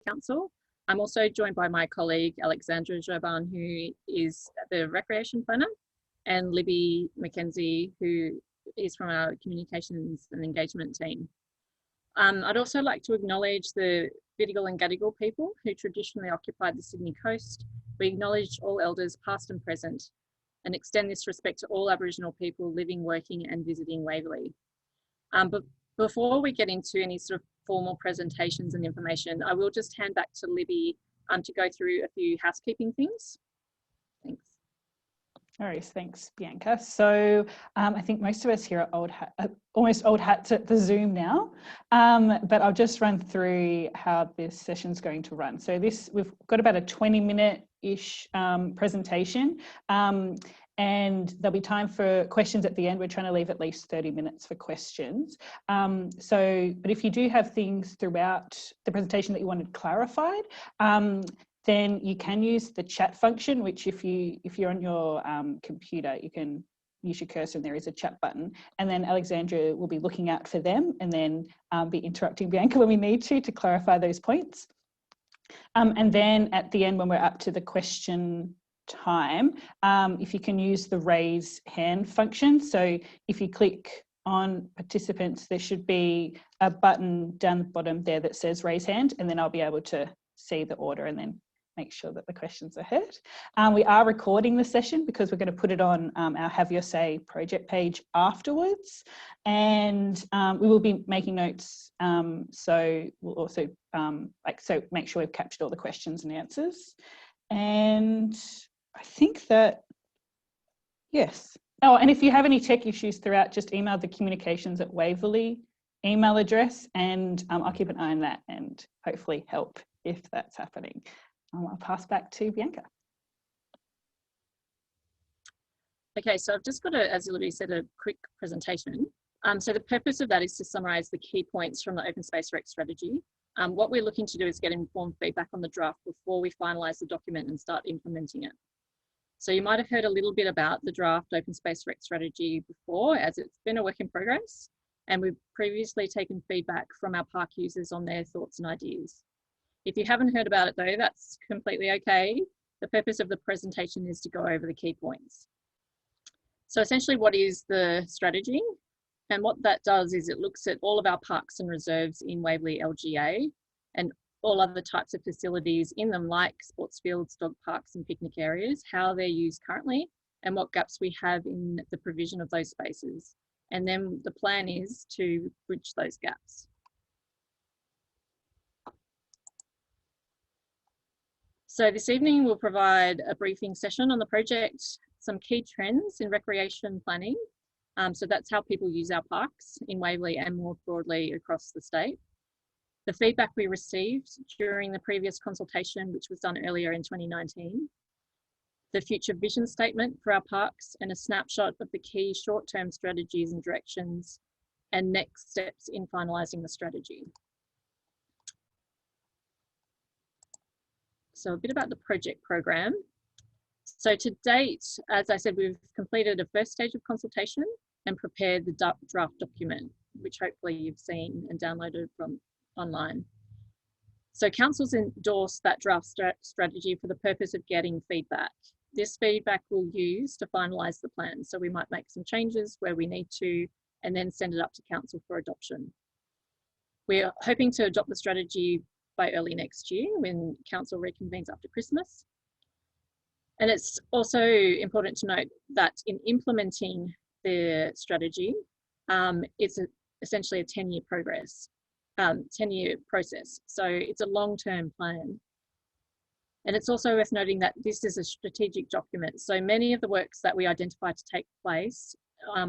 Council. I'm also joined by my colleague Alexandra Joban, who is the Recreation Planner, and Libby Mackenzie, who is from our Communications and Engagement team. I'd also like to acknowledge the Bidjigal and Gadigal people who traditionally occupied the Sydney coast. We acknowledge all elders past and present and extend this respect to all Aboriginal people living, working and visiting Waverly. But before we get into any sort of formal presentations and information, I will just hand back to Libby to go through a few housekeeping things. Thanks. No worries, thanks, Bianca. So I think most of us here are almost old hats at the Zoom now, but I'll just run through how this session's going to run. So we've got about a 20-minute-ish presentation, and there'll be time for questions at the end. We're trying to leave at least 30 minutes for questions. But if you do have things throughout the presentation that you wanted clarified, then you can use the chat function, which if you're on your computer, you can use your cursor and there is a chat button. And then Alexandra will be looking out for them and then be interrupting Bianca when we need to clarify those points. And then at the end, when we're up to the question time, if you can use the raise hand function. So if you click on participants, there should be a button down the bottom there that says raise hand, and then I'll be able to see the order and then make sure that the questions are heard. We are recording the session because we're going to put it on our Have Your Say project page afterwards, and we will be making notes. So we'll also make sure we've captured all the questions and answers. And I think that, yes. Oh, and if you have any tech issues throughout, just email the communications@Waverly email address, and I'll keep an eye on that and hopefully help if that's happening. I'll pass back to Bianca. Okay, so I've just got as Libby said, a quick presentation. So the purpose of that is to summarise the key points from the Open Space Rec strategy. What we're looking to do is get informed feedback on the draft before we finalise the document and start implementing it. So you might have heard a little bit about the draft Open Space Rec strategy before, as it's been a work in progress, and we've previously taken feedback from our park users on their thoughts and ideas. If you haven't heard about it though, that's completely okay. The purpose of the presentation is to go over the key points. So essentially, what is the strategy? And what that does is it looks at all of our parks and reserves in Waverly LGA and all other types of facilities in them, like sports fields, dog parks and picnic areas, how they're used currently and what gaps we have in the provision of those spaces. And then the plan is to bridge those gaps. So this evening we'll provide a briefing session on the project, some key trends in recreation planning. So that's how people use our parks in Waverly and more broadly across the state. The feedback we received during the previous consultation, which was done earlier in 2019. The future vision statement for our parks and a snapshot of the key short-term strategies and directions and next steps in finalising the strategy. So a bit about the project program. So to date, as I said, we've completed a first stage of consultation and prepared the draft document, which hopefully you've seen and downloaded from online. So council's endorsed that draft strategy for the purpose of getting feedback. This feedback we'll use to finalise the plan. So we might make some changes where we need to and then send it up to council for adoption. We're hoping to adopt the strategy by early next year when council reconvenes after Christmas. And it's also important to note that in implementing the strategy, it's essentially a 10-year process. So it's a long-term plan. And it's also worth noting that this is a strategic document. So many of the works that we identify to take place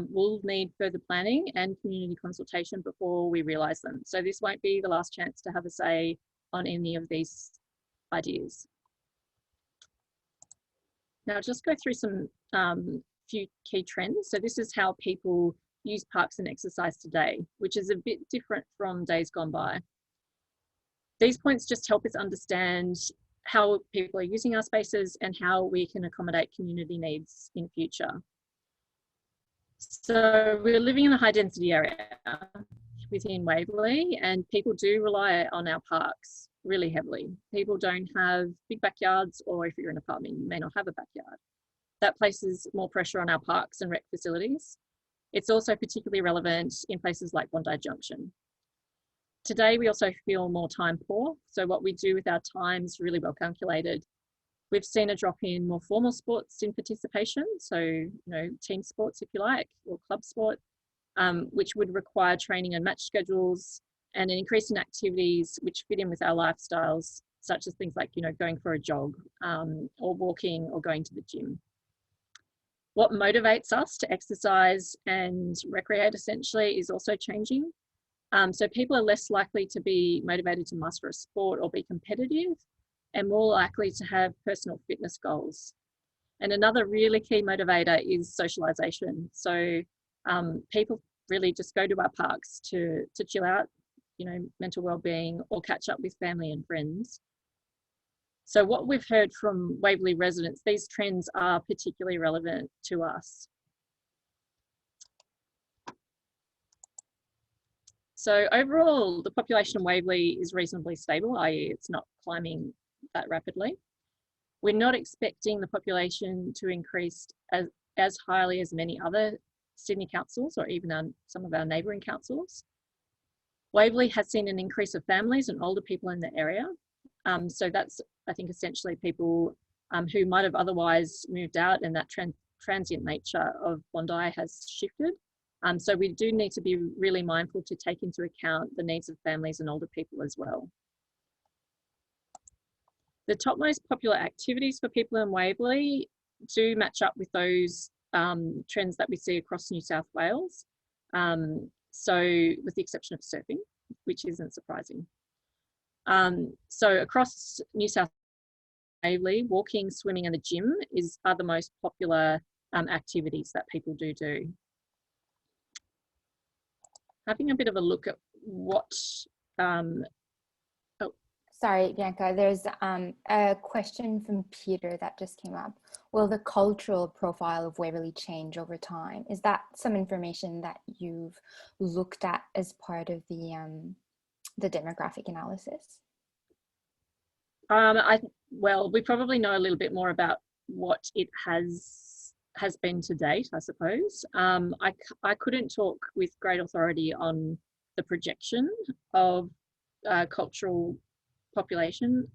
will need further planning and community consultation before we realise them. So this won't be the last chance to have a say on any of these ideas. Now I'll just go through some few key trends. So this is how people use parks and exercise today, which is a bit different from days gone by. These points just help us understand how people are using our spaces and how we can accommodate community needs in future. So we're living in a high density area within Waverly and people do rely on our parks. really heavily. People don't have big backyards, or if you're in an apartment, you may not have a backyard. That places more pressure on our parks and rec facilities. It's also particularly relevant in places like Bondi Junction. Today, we also feel more time poor. So what we do with our time is really well calculated. We've seen a drop in more formal sports in participation. So, team sports, if you like, or club sport, which would require training and match schedules, and an increase in activities which fit in with our lifestyles, such as things like, going for a jog, or walking, or going to the gym. What motivates us to exercise and recreate essentially is also changing. So people are less likely to be motivated to master a sport or be competitive, and more likely to have personal fitness goals. And another really key motivator is socialization. So people really just go to our parks to chill out, mental well-being, or catch up with family and friends. So what we've heard from Waverly residents, these trends are particularly relevant to us. So overall, the population of Waverly is reasonably stable, i.e. it's not climbing that rapidly. We're not expecting the population to increase as highly as many other Sydney councils, or even some of our neighbouring councils. Waverly has seen an increase of families and older people in the area. So that's, I think, essentially people who might have otherwise moved out, and that transient nature of Bondi has shifted. So we do need to be really mindful to take into account the needs of families and older people as well. The top most popular activities for people in Waverly do match up with those trends that we see across New South Wales. So with the exception of surfing, which isn't surprising. So across New South Wales, Waverly, walking, swimming and the gym are the most popular activities that people do. Having a bit of a look at what Sorry, Bianca, there's a question from Peter that just came up. Will the cultural profile of Waverly change over time? Is that some information that you've looked at as part of the demographic analysis? Well, we probably know a little bit more about what it has been to date, I suppose. I couldn't talk with great authority on the projection of cultural population.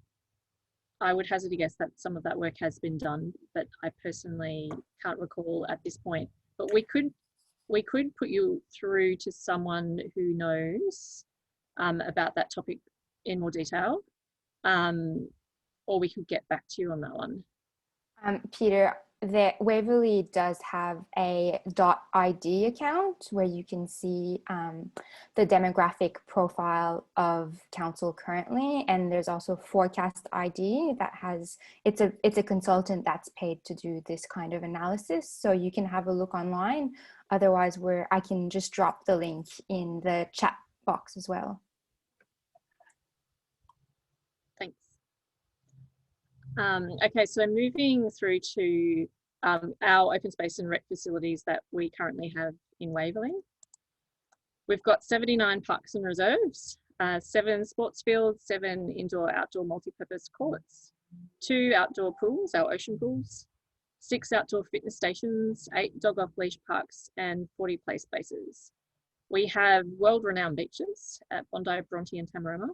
I would hazard a guess that some of that work has been done, but I personally can't recall at this point. But we could put you through to someone who knows about that topic in more detail, or we could get back to you on that one. Peter, Waverly does have a .id account where you can see the demographic profile of council currently, and there's also Forecast ID that has, it's a consultant that's paid to do this kind of analysis, so you can have a look online. Otherwise, I can just drop the link in the chat box as well. Thanks. Okay, so moving through to our open space and rec facilities that we currently have in Waverly. We've got 79 parks and reserves, 7 sports fields, 7 indoor-outdoor multi-purpose courts, 2 outdoor pools, our ocean pools, 6 outdoor fitness stations, 8 dog off-leash parks, and 40 play spaces. We have world-renowned beaches at Bondi, Bronte and Tamarama,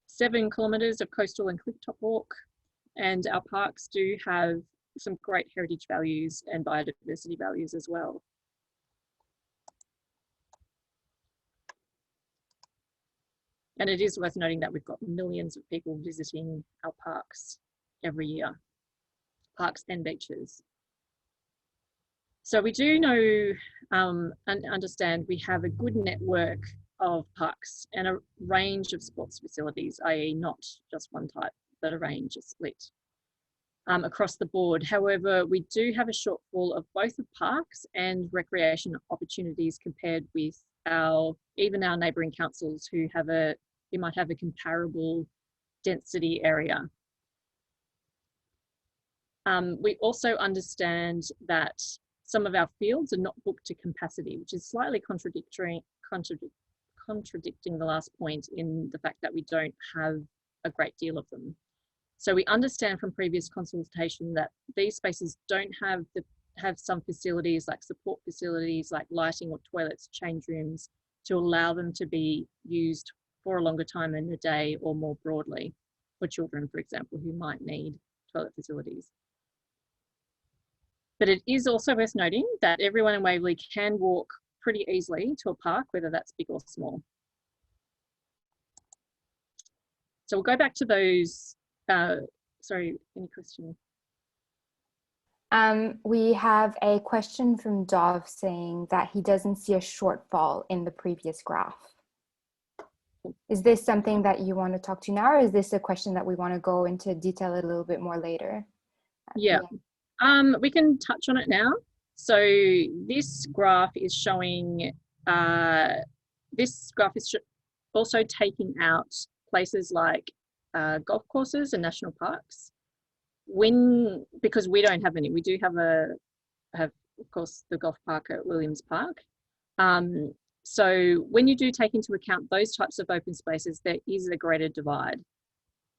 7 kilometres of coastal and clifftop walk, and our parks do have some great heritage values and biodiversity values as well. And it is worth noting that we've got millions of people visiting our parks every year, parks and beaches. So we do know and understand we have a good network of parks and a range of sports facilities, i.e. not just one type, but a range is split across the board. However, we do have a shortfall of both the parks and recreation opportunities compared with even our neighbouring councils who might have a comparable density area. We also understand that some of our fields are not booked to capacity, which is slightly contradicting the last point in the fact that we don't have a great deal of them. So we understand from previous consultation that these spaces don't have some facilities like support facilities like lighting or toilets, change rooms, to allow them to be used for a longer time in the day or more broadly for children, for example, who might need toilet facilities. But it is also worth noting that everyone in Waverly can walk pretty easily to a park, whether that's big or small. So we'll go back to those, sorry, any question? We have a question from Dov saying that he doesn't see a shortfall in the previous graph. Is this something that you want to talk to now, or is this a question that we want to go into detail a little bit more later? Yeah, we can touch on it now. So this graph is showing, also taking out places like golf courses and national parks. Because we don't have any, we do have of course the golf park at Williams Park. So when you do take into account those types of open spaces, there is a greater divide.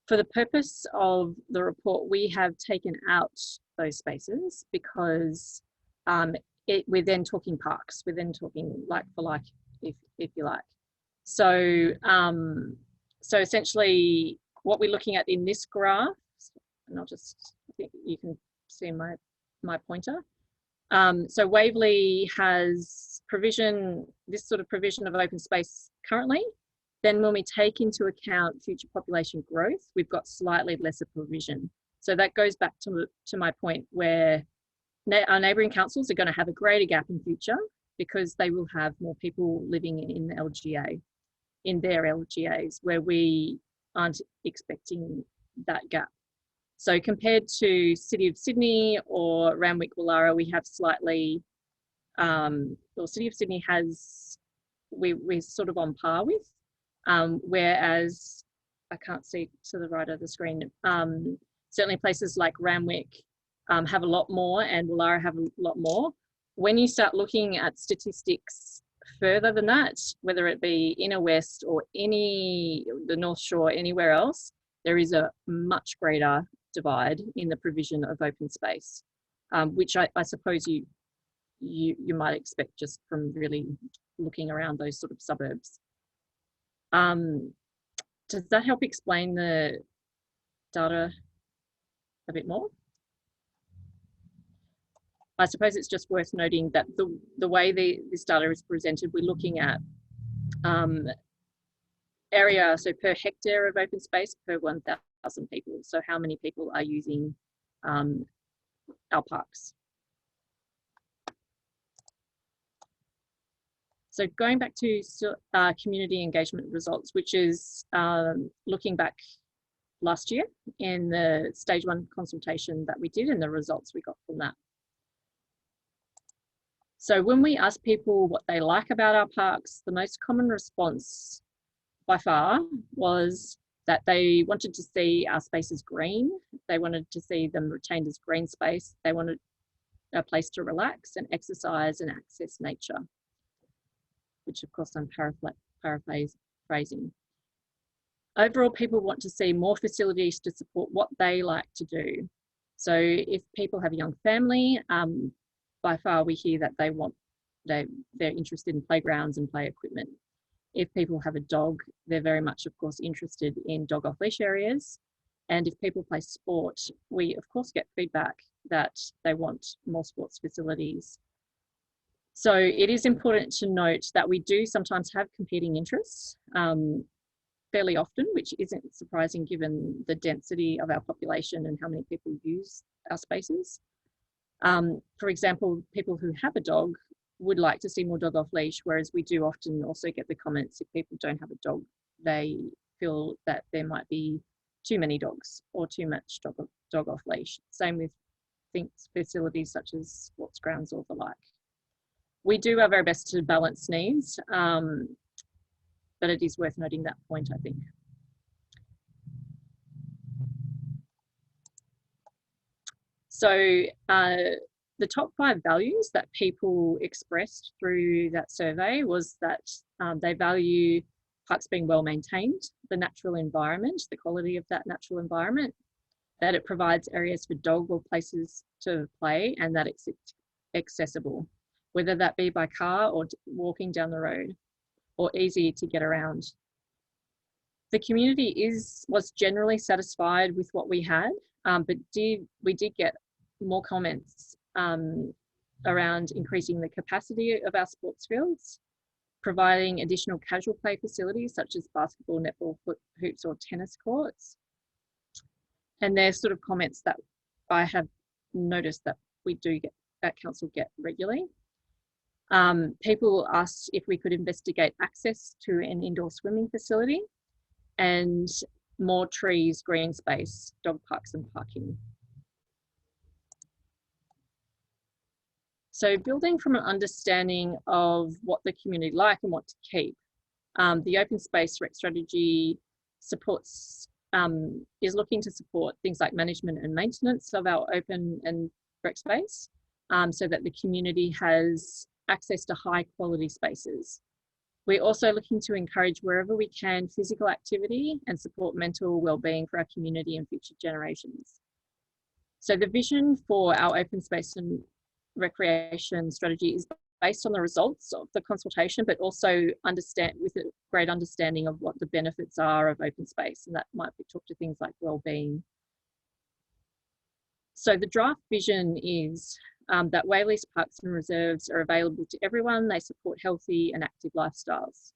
For the purpose of the report, we have taken out those spaces because we're then talking parks, we're then talking like for like, if you like. So, so essentially what we're looking at in this graph, and I think you can see my pointer. So Waverly has this sort of provision of open space currently. Then when we take into account future population growth, we've got slightly lesser provision. So that goes back to my point where our neighbouring councils are going to have a greater gap in future because they will have more people living in the LGA, in their LGAs, where we aren't expecting that gap. So compared to City of Sydney or Randwick Woollahra, we have slightly, well, City of Sydney has, we're sort of on par with, whereas I can't see to the right of the screen, certainly places like Randwick have a lot more and Woollahra have a lot more. When you start looking at statistics further than that, whether it be Inner West or the North Shore, anywhere else, there is a much greater divide in the provision of open space, which I suppose you might expect just from really looking around those sort of suburbs. Does that help explain the data a bit more? I suppose it's just worth noting that the way this data is presented, we're looking at area, so per hectare of open space per 1,000 people. So how many people are using our parks? So going back to community engagement results, which is looking back last year in the stage 1 consultation that we did and the results we got from that. So when we asked people what they like about our parks, the most common response by far was that they wanted to see our spaces green. They wanted to see them retained as green space. They wanted a place to relax and exercise and access nature, which of course I'm paraphrasing. Overall, people want to see more facilities to support what they like to do. So if people have a young family, by far we hear that they're interested in playgrounds and play equipment. If people have a dog, they're very much, of course, interested in dog off-leash areas. And if people play sport, we, of course, get feedback that they want more sports facilities. So it is important to note that we do sometimes have competing interests fairly often, which isn't surprising given the density of our population and how many people use our spaces. For example, people who have a dog would like to see more dog off leash, whereas we do often also get the comments if people don't have a dog, they feel that there might be too many dogs or too much dog off leash. Same with facilities such as sports grounds or the like. We do our very best to balance needs, but it is worth noting that point, I think. So the top 5 values that people expressed through that survey was that they value parks being well maintained, the natural environment, the quality of that natural environment, that it provides areas for dog or places to play, and that it's accessible, whether that be by car or walking down the road, or easy to get around. The community was generally satisfied with what we had, but we did get more comments around increasing the capacity of our sports fields, providing additional casual play facilities such as basketball, netball, hoops or tennis courts. And they're sort of comments that I have noticed that we do get, at council, get regularly. People asked if we could investigate access to an indoor swimming facility and more trees, green space, dog parks and parking. So building from an understanding of what the community like and what to keep, the open space rec strategy supports, is looking to support things like management and maintenance of our open and rec space, so that the community has access to high quality spaces. We're also looking to encourage wherever we can physical activity and support mental wellbeing for our community and future generations. So the vision for our open space and recreation strategy is based on the results of the consultation, but also with a great understanding of what the benefits are of open space, and that might be talk to things like wellbeing. So the draft vision is that Waverley's parks and reserves are available to everyone. They support healthy and active lifestyles.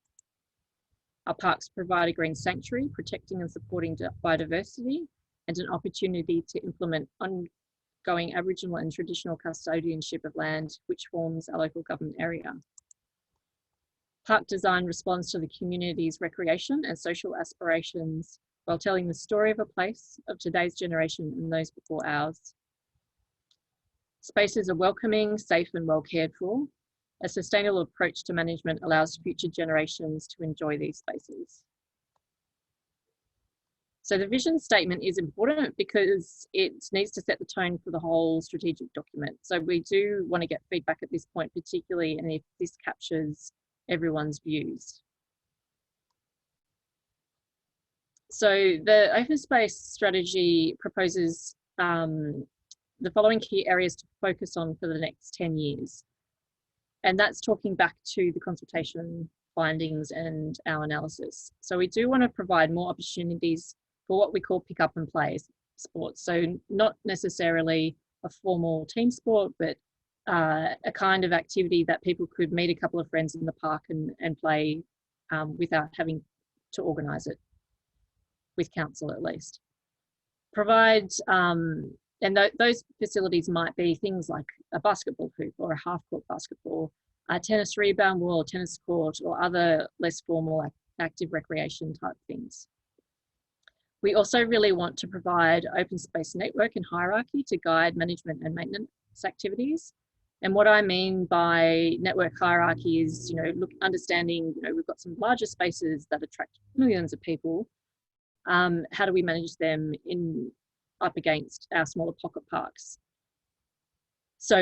Our parks provide a green sanctuary, protecting and supporting biodiversity, and an opportunity to implement ongoing Aboriginal and traditional custodianship of land, which forms our local government area. Park design responds to the community's recreation and social aspirations while telling the story of a place of today's generation and those before ours. Spaces are welcoming, safe and well cared for. A sustainable approach to management allows future generations to enjoy these spaces. So the vision statement is important because it needs to set the tone for the whole strategic document. So we do want to get feedback at this point, particularly, and if this captures everyone's views. So the open space strategy proposes the following key areas to focus on for the next 10 years. And that's talking back to the consultation findings and our analysis. So we do want to provide more opportunities for what we call pick up and play sports. So not necessarily a formal team sport, but a kind of activity that people could meet a couple of friends in the park and play without having to organise it, with council at least. Provide, and those facilities might be things like a basketball hoop or a half-court basketball, a tennis rebound wall, tennis court, or other less formal active recreation type things. We also really want to provide open space network and hierarchy to guide management and maintenance activities. And what I mean by network hierarchy is, understanding, we've got some larger spaces that attract millions of people. How do we manage them up against our smaller pocket parks? So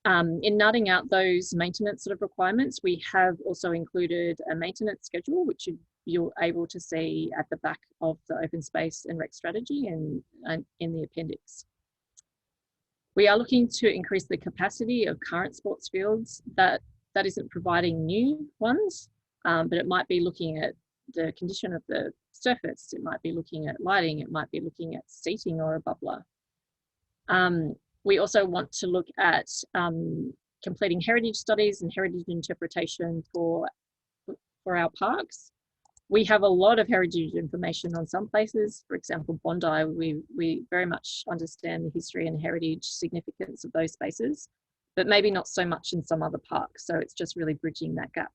in nutting out those maintenance sort of requirements, we have also included a maintenance schedule, which you're able to see at the back of the open space and rec strategy and in the appendix. We are looking to increase the capacity of current sports fields. That isn't providing new ones, but it might be looking at the condition of the surface, it might be looking at lighting, it might be looking at seating or a bubbler. We also want to look at completing heritage studies and heritage interpretation for our parks. We have a lot of heritage information on some places. For example, Bondi, we very much understand the history and heritage significance of those spaces, but maybe not so much in some other parks. So it's just really bridging that gap.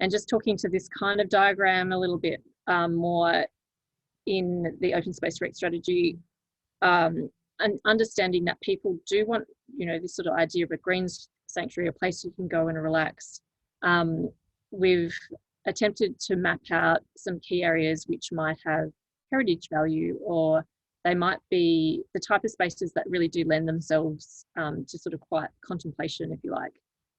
And just talking to this kind of diagram a little bit more in the open space rec strategy, and understanding that people do want, this sort of idea of a green sanctuary, a place you can go and relax. We've attempted to map out some key areas which might have heritage value, or they might be the type of spaces that really do lend themselves to sort of quiet contemplation, if you like.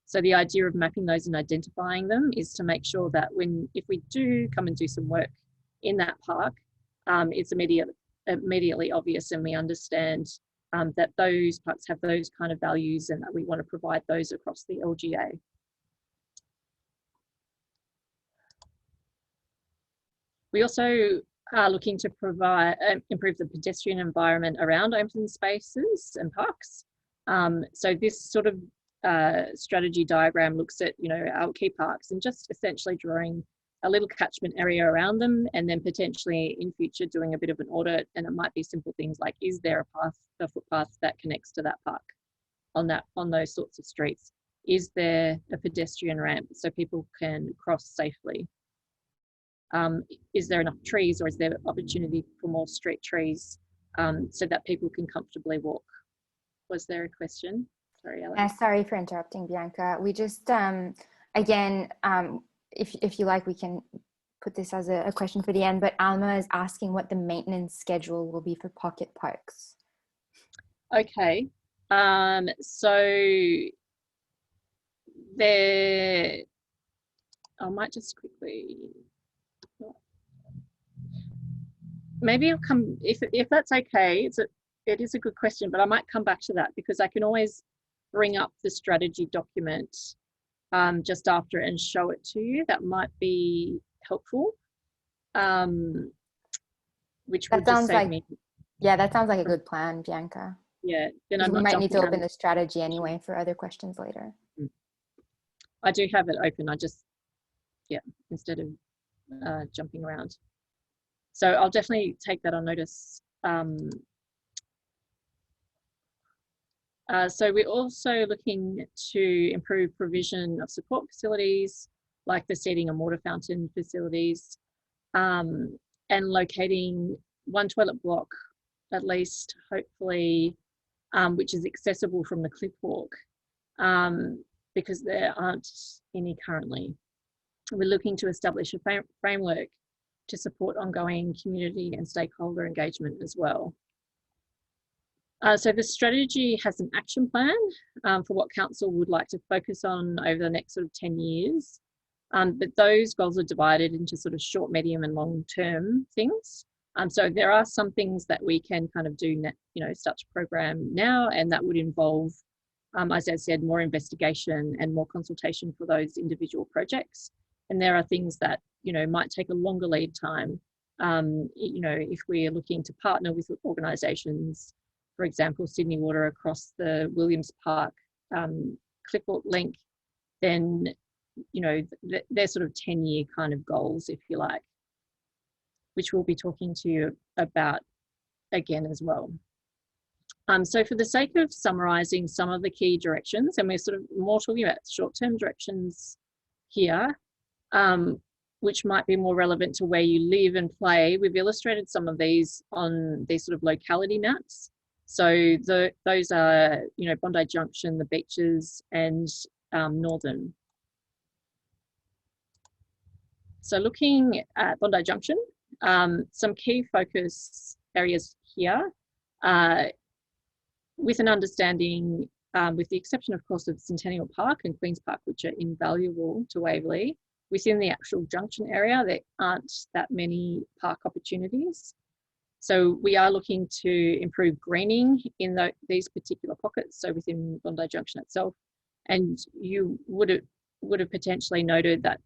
So the idea of mapping those and identifying them is to make sure that if we do come and do some work in that park, it's immediately obvious, and we understand that those parks have those kind of values and that we want to provide those across the LGA. We also are looking to improve the pedestrian environment around open spaces and parks. So this sort of strategy diagram looks at, our key parks and just essentially drawing a little catchment area around them, and then potentially in future doing a bit of an audit. And it might be simple things like, is there a footpath that connects to that park on those sorts of streets? Is there a pedestrian ramp so people can cross safely? Is there enough trees, or is there opportunity for more street trees so that people can comfortably walk? Was there a question? Sorry, Alex. Sorry for interrupting, Bianca. We just, again, if you like, we can put this as a question for the end, but Alma is asking what the maintenance schedule will be for pocket parks. Okay, so there, I might just quickly, maybe I'll come, if that's okay, it is a good question, but I might come back to that because I can always bring up the strategy document just after it and show it to you. That might be helpful, which would just save me. Yeah, that sounds like a good plan, Bianca. Yeah, then we might need to open the strategy anyway for other questions later. I do have it open. I just, instead of jumping around. So I'll definitely take that on notice. So we're also looking to improve provision of support facilities like the seating and water fountain facilities, and locating one toilet block at least, hopefully, which is accessible from the cliff walk, because there aren't any currently. We're looking to establish a framework to support ongoing community and stakeholder engagement as well. So the strategy has an action plan for what council would like to focus on over the next sort of 10 years. But those goals are divided into sort of short, medium and long-term things. So there are some things that we can kind of do, start to program now, and that would involve, as I said, more investigation and more consultation for those individual projects. And there are things that, might take a longer lead time. If we are looking to partner with organisations, for example, Sydney Water across the Williams Park Clifford link, then, they're sort of 10-year kind of goals, if you like, which we'll be talking to you about again as well. So for the sake of summarising some of the key directions, and we're sort of more talking about short-term directions here, which might be more relevant to where you live and play, we've illustrated some of these on these sort of locality maps. So those are, Bondi Junction, the beaches, and Northern. So looking at Bondi Junction, some key focus areas here, with an understanding, with the exception, of course, of Centennial Park and Queen's Park, which are invaluable to Waverly, within the actual junction area, there aren't that many park opportunities. So we are looking to improve greening in these particular pockets, so within Bondi Junction itself. And you would have potentially noted that,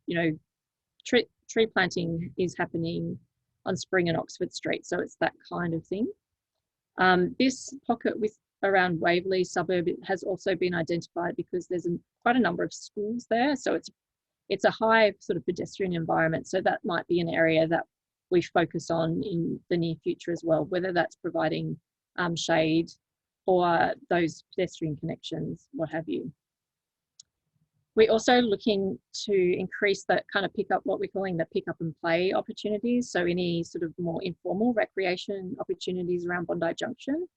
tree planting is happening on Spring and Oxford Street, so it's that kind of thing. This pocket around Waverly suburb has also been identified because there's quite a number of schools there, so it's a high sort of pedestrian environment, so that might be an area that we focus on in the near future as well, whether that's providing shade or those pedestrian connections, what have you. We're also looking to increase that kind of pick up, what we're calling the pick up and play opportunities. So any sort of more informal recreation opportunities around Bondi Junction.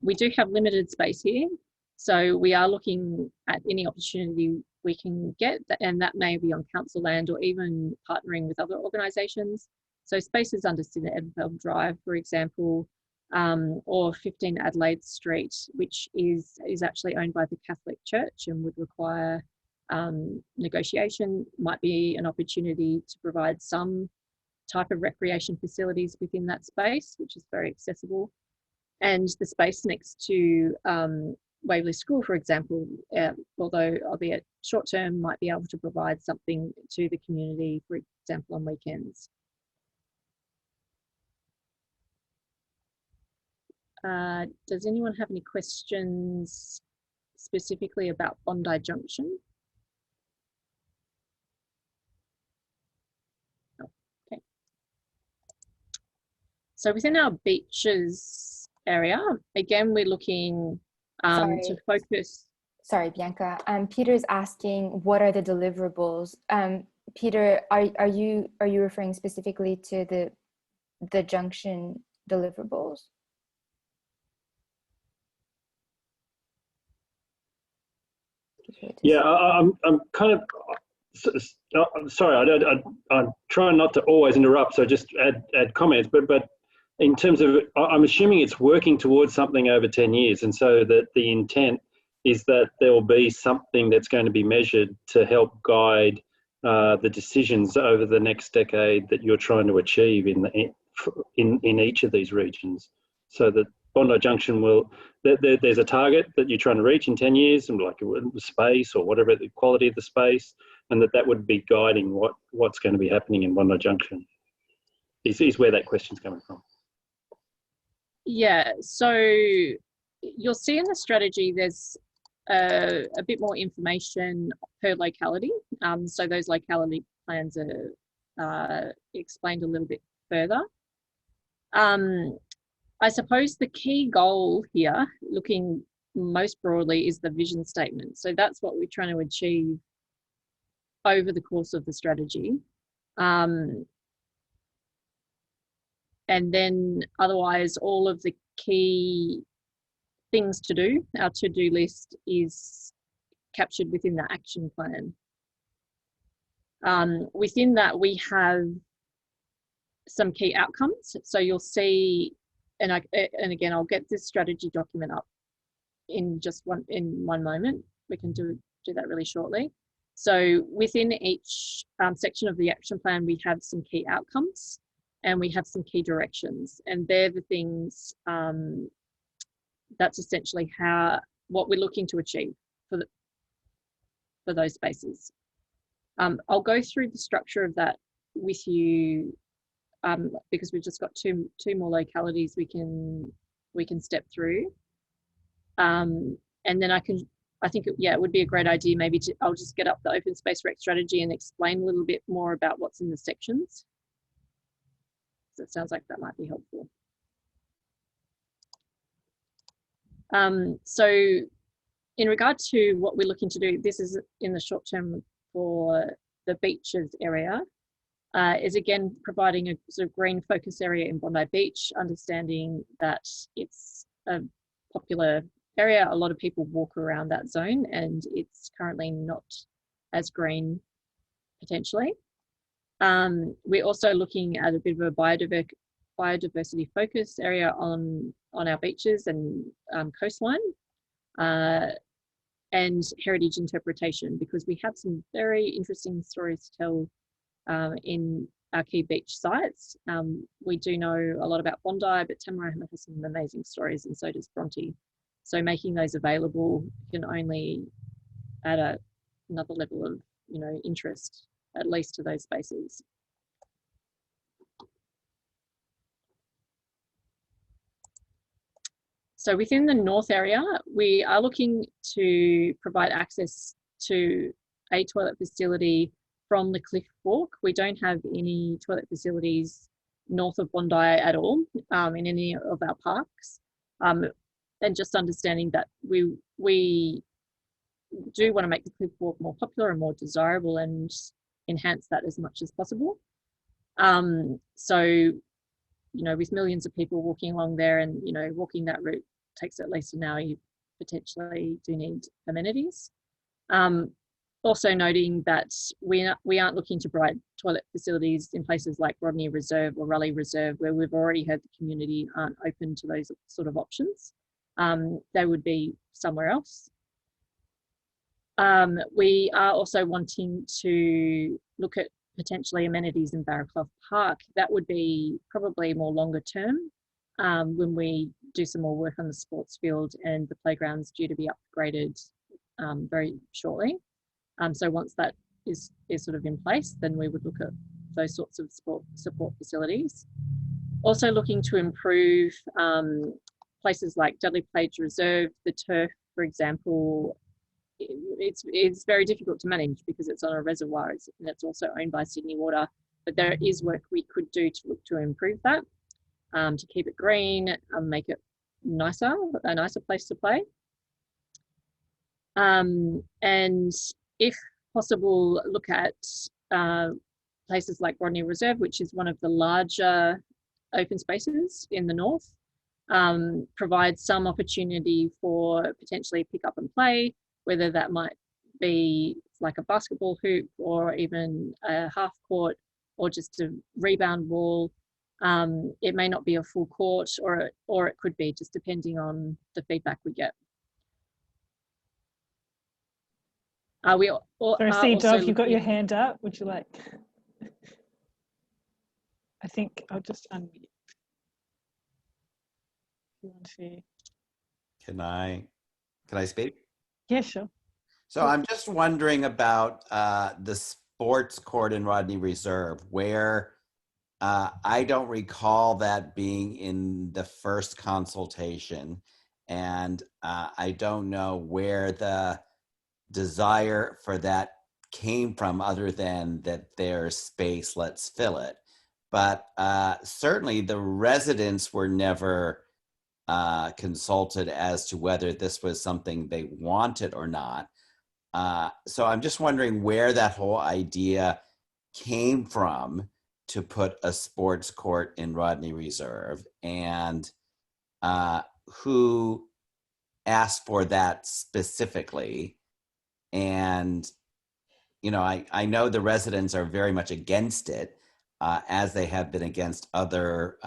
We do have limited space here, so we are looking at any opportunity we can get, and that may be on council land or even partnering with other organisations. So spaces under Sydney Edenfeld Drive, for example, or 15 Adelaide Street, which is actually owned by the Catholic Church and would require negotiation. Might be an opportunity to provide some type of recreation facilities within that space, which is very accessible. And the space next to Waverly School, for example, although albeit short term, might be able to provide something to the community, for example, on weekends. Does anyone have any questions specifically about Bondi Junction? No. Okay. So within our beaches area, again, we're looking to focus. Sorry, Bianca. Peter's asking, what are the deliverables? Peter, are you referring specifically to the junction deliverables? Yeah, I'm kind of sorry. I'm trying not to always interrupt, so just add comments. But in terms of, I'm assuming it's working towards something over 10 years, and so that the intent is that there will be something that's going to be measured to help guide the decisions over the next decade that you're trying to achieve in each of these regions, so that Bondi Junction will, there's a target that you're trying to reach in 10 years, and like the space or whatever, the quality of the space, and that would be guiding what's going to be happening in Bondi Junction, is where that question's coming from. Yeah, so you'll see in the strategy there's a bit more information per locality. So those locality plans are explained a little bit further. I suppose the key goal here, looking most broadly, is the vision statement. So that's what we're trying to achieve over the course of the strategy. And then otherwise, all of the key things to do, our to-do list, is captured within the action plan. Within that, we have some key outcomes. So you'll see, and again, I'll get this strategy document up in one moment. We can do that really shortly. So within each section of the action plan, we have some key outcomes and we have some key directions, and they're the things that's essentially what we're looking to achieve for those spaces. I'll go through the structure of that with you because we've just got two more localities we can step through, and then I think it would be a great idea maybe I'll just get up the open space rec strategy and explain a little bit more about what's in the sections. So it sounds like that might be helpful. So in regard to what we're looking to do, this is in the short term for the beaches area, is again providing a sort of green focus area in Bondi Beach, understanding that it's a popular area. A lot of people walk around that zone and it's currently not as green potentially. We're also looking at a bit of a biodiversity focus area on our beaches and coastline, and heritage interpretation, because we have some very interesting stories to tell in our key beach sites. We do know a lot about Bondi, but Tamarama has some amazing stories, and so does Bronte. So making those available can only add another level of interest, at least to those spaces. So within the north area, we are looking to provide access to a toilet facility from the Cliff Walk. We don't have any toilet facilities north of Bondi at all in any of our parks. And just understanding that we do want to make the Cliff Walk more popular and more desirable and enhance that as much as possible. So, with millions of people walking along there and, walking that route takes at least an hour, you potentially do need amenities. also noting that we aren't looking to provide toilet facilities in places like Rodney Reserve or Raleigh Reserve, where we've already heard the community aren't open to those sort of options. They would be somewhere else. We are also wanting to look at potentially amenities in Barraclough Park. That would be probably more longer term, when we do some more work on the sports field, and the playground's due to be upgraded very shortly. So once that is sort of in place, then we would look at those sorts of support facilities. Also looking to improve places like Dudley Plage Reserve, the turf, for example. It's very difficult to manage because it's on a reservoir, and it's also owned by Sydney Water. But there is work we could do to look to improve that, to keep it green, make it a nicer place to play. And if possible, look at places like Rodney Reserve, which is one of the larger open spaces in the north, provide some opportunity for potentially pick up and play, whether that might be like a basketball hoop or even a half court or just a rebound wall. It may not be a full court, or it could be, just depending on the feedback we get. Sorry, Steve Dove, you've got your hand up. Would you like? I think I'll just unmute. If you want to. Can I speak? Yeah, sure. So I'm just wondering about the sports court in Rodney Reserve, where I don't recall that being in the first consultation, and I don't know where the desire for that came from, other than that there's space, let's fill it. But certainly the residents were never consulted as to whether this was something they wanted or not. So I'm just wondering where that whole idea came from to put a sports court in Rodney Reserve, and who asked for that specifically. And, you know, I know the residents are very much against it, as they have been against other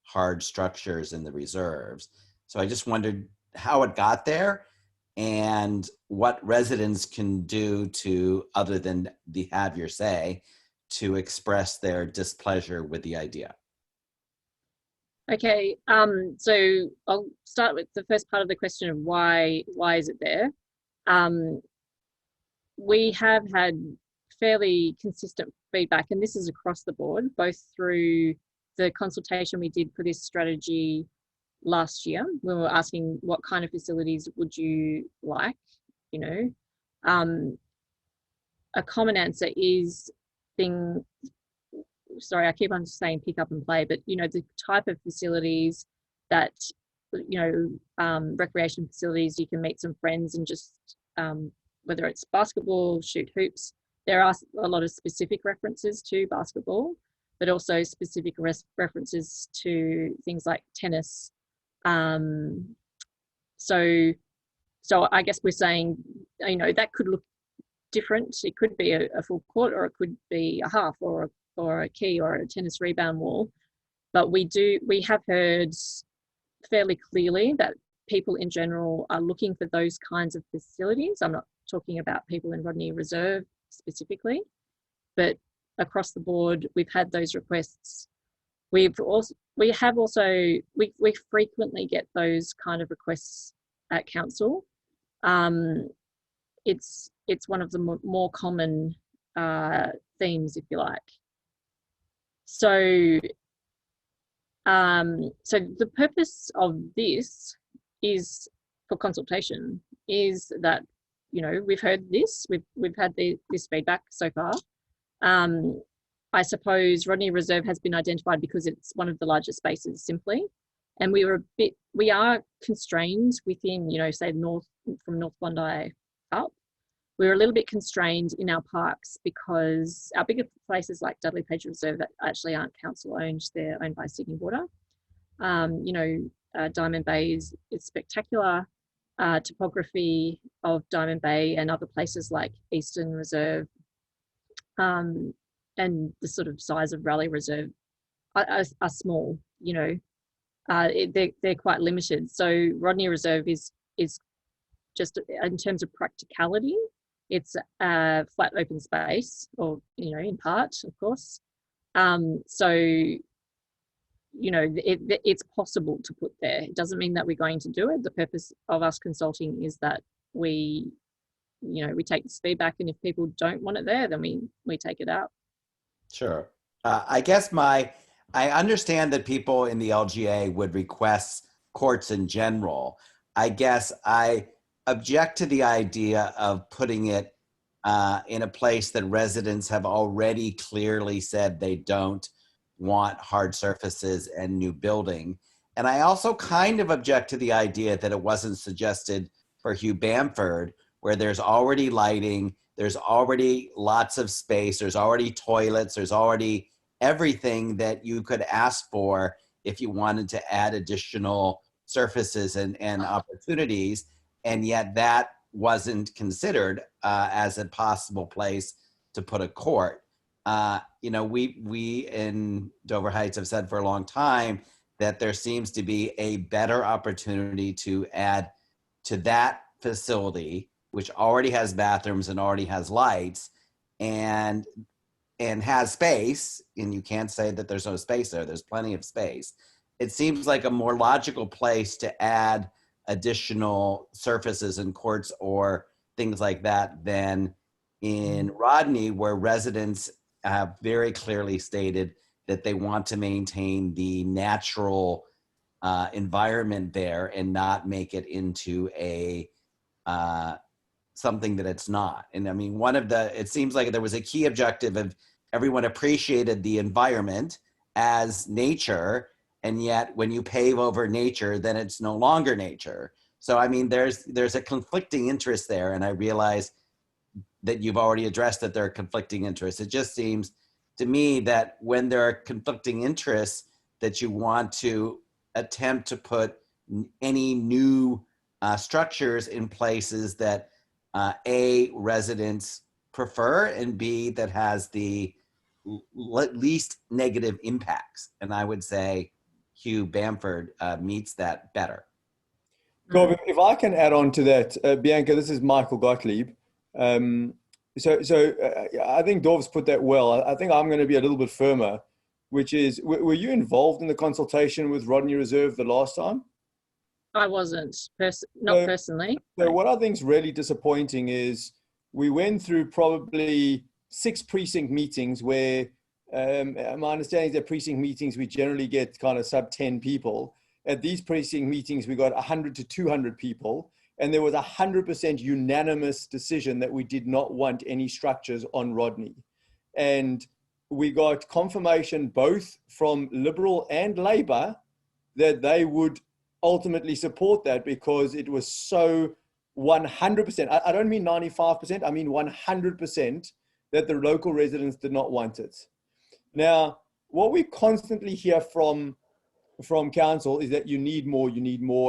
hard structures in the reserves. So I just wondered how it got there and what residents can do to, other than the have your say, to express their displeasure with the idea. Okay, so I'll start with the first part of the question of why is it there? We have had fairly consistent feedback, and this is across the board, both through the consultation we did for this strategy last year, when we were asking what kind of facilities would you like, you know. A common answer is sorry, I keep on saying pick up and play, but, you know, the type of facilities that, you know, recreation facilities, you can meet some friends and just, whether it's basketball, shoot hoops. There are a lot of specific references to basketball, but also specific references to things like tennis. So I guess we're saying, you know, that could look different. It could be a full court, or it could be a half, or a key, or a tennis rebound wall. But we have heard fairly clearly that people in general are looking for those kinds of facilities. I'm not talking about people in Rodney Reserve specifically, but across the board, we've had those requests. We frequently get those kind of requests at council. It's one of the more common themes, if you like. So the purpose of this is for consultation, is that, you know, we've heard this, we've had this feedback so far. I suppose Rodney Reserve has been identified because it's one of the largest spaces simply, and we are constrained within, you know, say from North Bondi up. We're a little bit constrained in our parks because our bigger places like Dudley Plage Reserve actually aren't council owned, they're owned by Sydney Water. You know, Diamond Bay is spectacular, topography of Diamond Bay and other places like Eastern Reserve, and the sort of size of Raleigh Reserve are small, you know. They're quite limited. So Rodney Reserve is just, in terms of practicality, it's a flat open space, or, you know, in part, of course. So, you know, it's possible to put there. It doesn't mean that we're going to do it. The purpose of us consulting is that we, you know, we take this feedback, and if people don't want it there, then we take it out. Sure. I guess I understand that people in the LGA would request courts in general. I guess I object to the idea of putting it in a place that residents have already clearly said they don't want hard surfaces and new building. And I also kind of object to the idea that it wasn't suggested for Hugh Bamford, where there's already lighting, there's already lots of space, there's already toilets, there's already everything that you could ask for if you wanted to add additional surfaces and opportunities. And yet that wasn't considered as a possible place to put a court. You know, we in Dover Heights have said for a long time that there seems to be a better opportunity to add to that facility, which already has bathrooms and already has lights and has space, and you can't say that there's no space there. There's plenty of space. It seems like a more logical place to add additional surfaces and courts or things like that than in Rodney, where residents have very clearly stated that they want to maintain the natural environment there and not make it into a something that it's not. And I mean, it seems like there was a key objective of everyone appreciated the environment as nature, and yet when you pave over nature, then it's no longer nature. So I mean, there's a conflicting interest there, and I realize that you've already addressed that there are conflicting interests. It just seems to me that when there are conflicting interests, that you want to attempt to put any new structures in places that A, residents prefer, and B, that has the least negative impacts. And I would say Hugh Bamford meets that better. Cool. If I can add on to that, Bianca, this is Michael Gottlieb. So I think Dorv's put that well. I think I'm going to be a little bit firmer, which is, were you involved in the consultation with Rodney Reserve the last time? I wasn't, not personally. So what I think is really disappointing is we went through probably 6 precinct meetings where my understanding is that precinct meetings, we generally get kind of sub 10 people. At these precinct meetings, we got 100 to 200 people. And there was 100% unanimous decision that we did not want any structures on Rodney. And we got confirmation both from Liberal and Labour that they would ultimately support that, because it was so 100%. I don't mean 95%, I mean 100% that the local residents did not want it. Now, what we constantly hear from council is that you need more,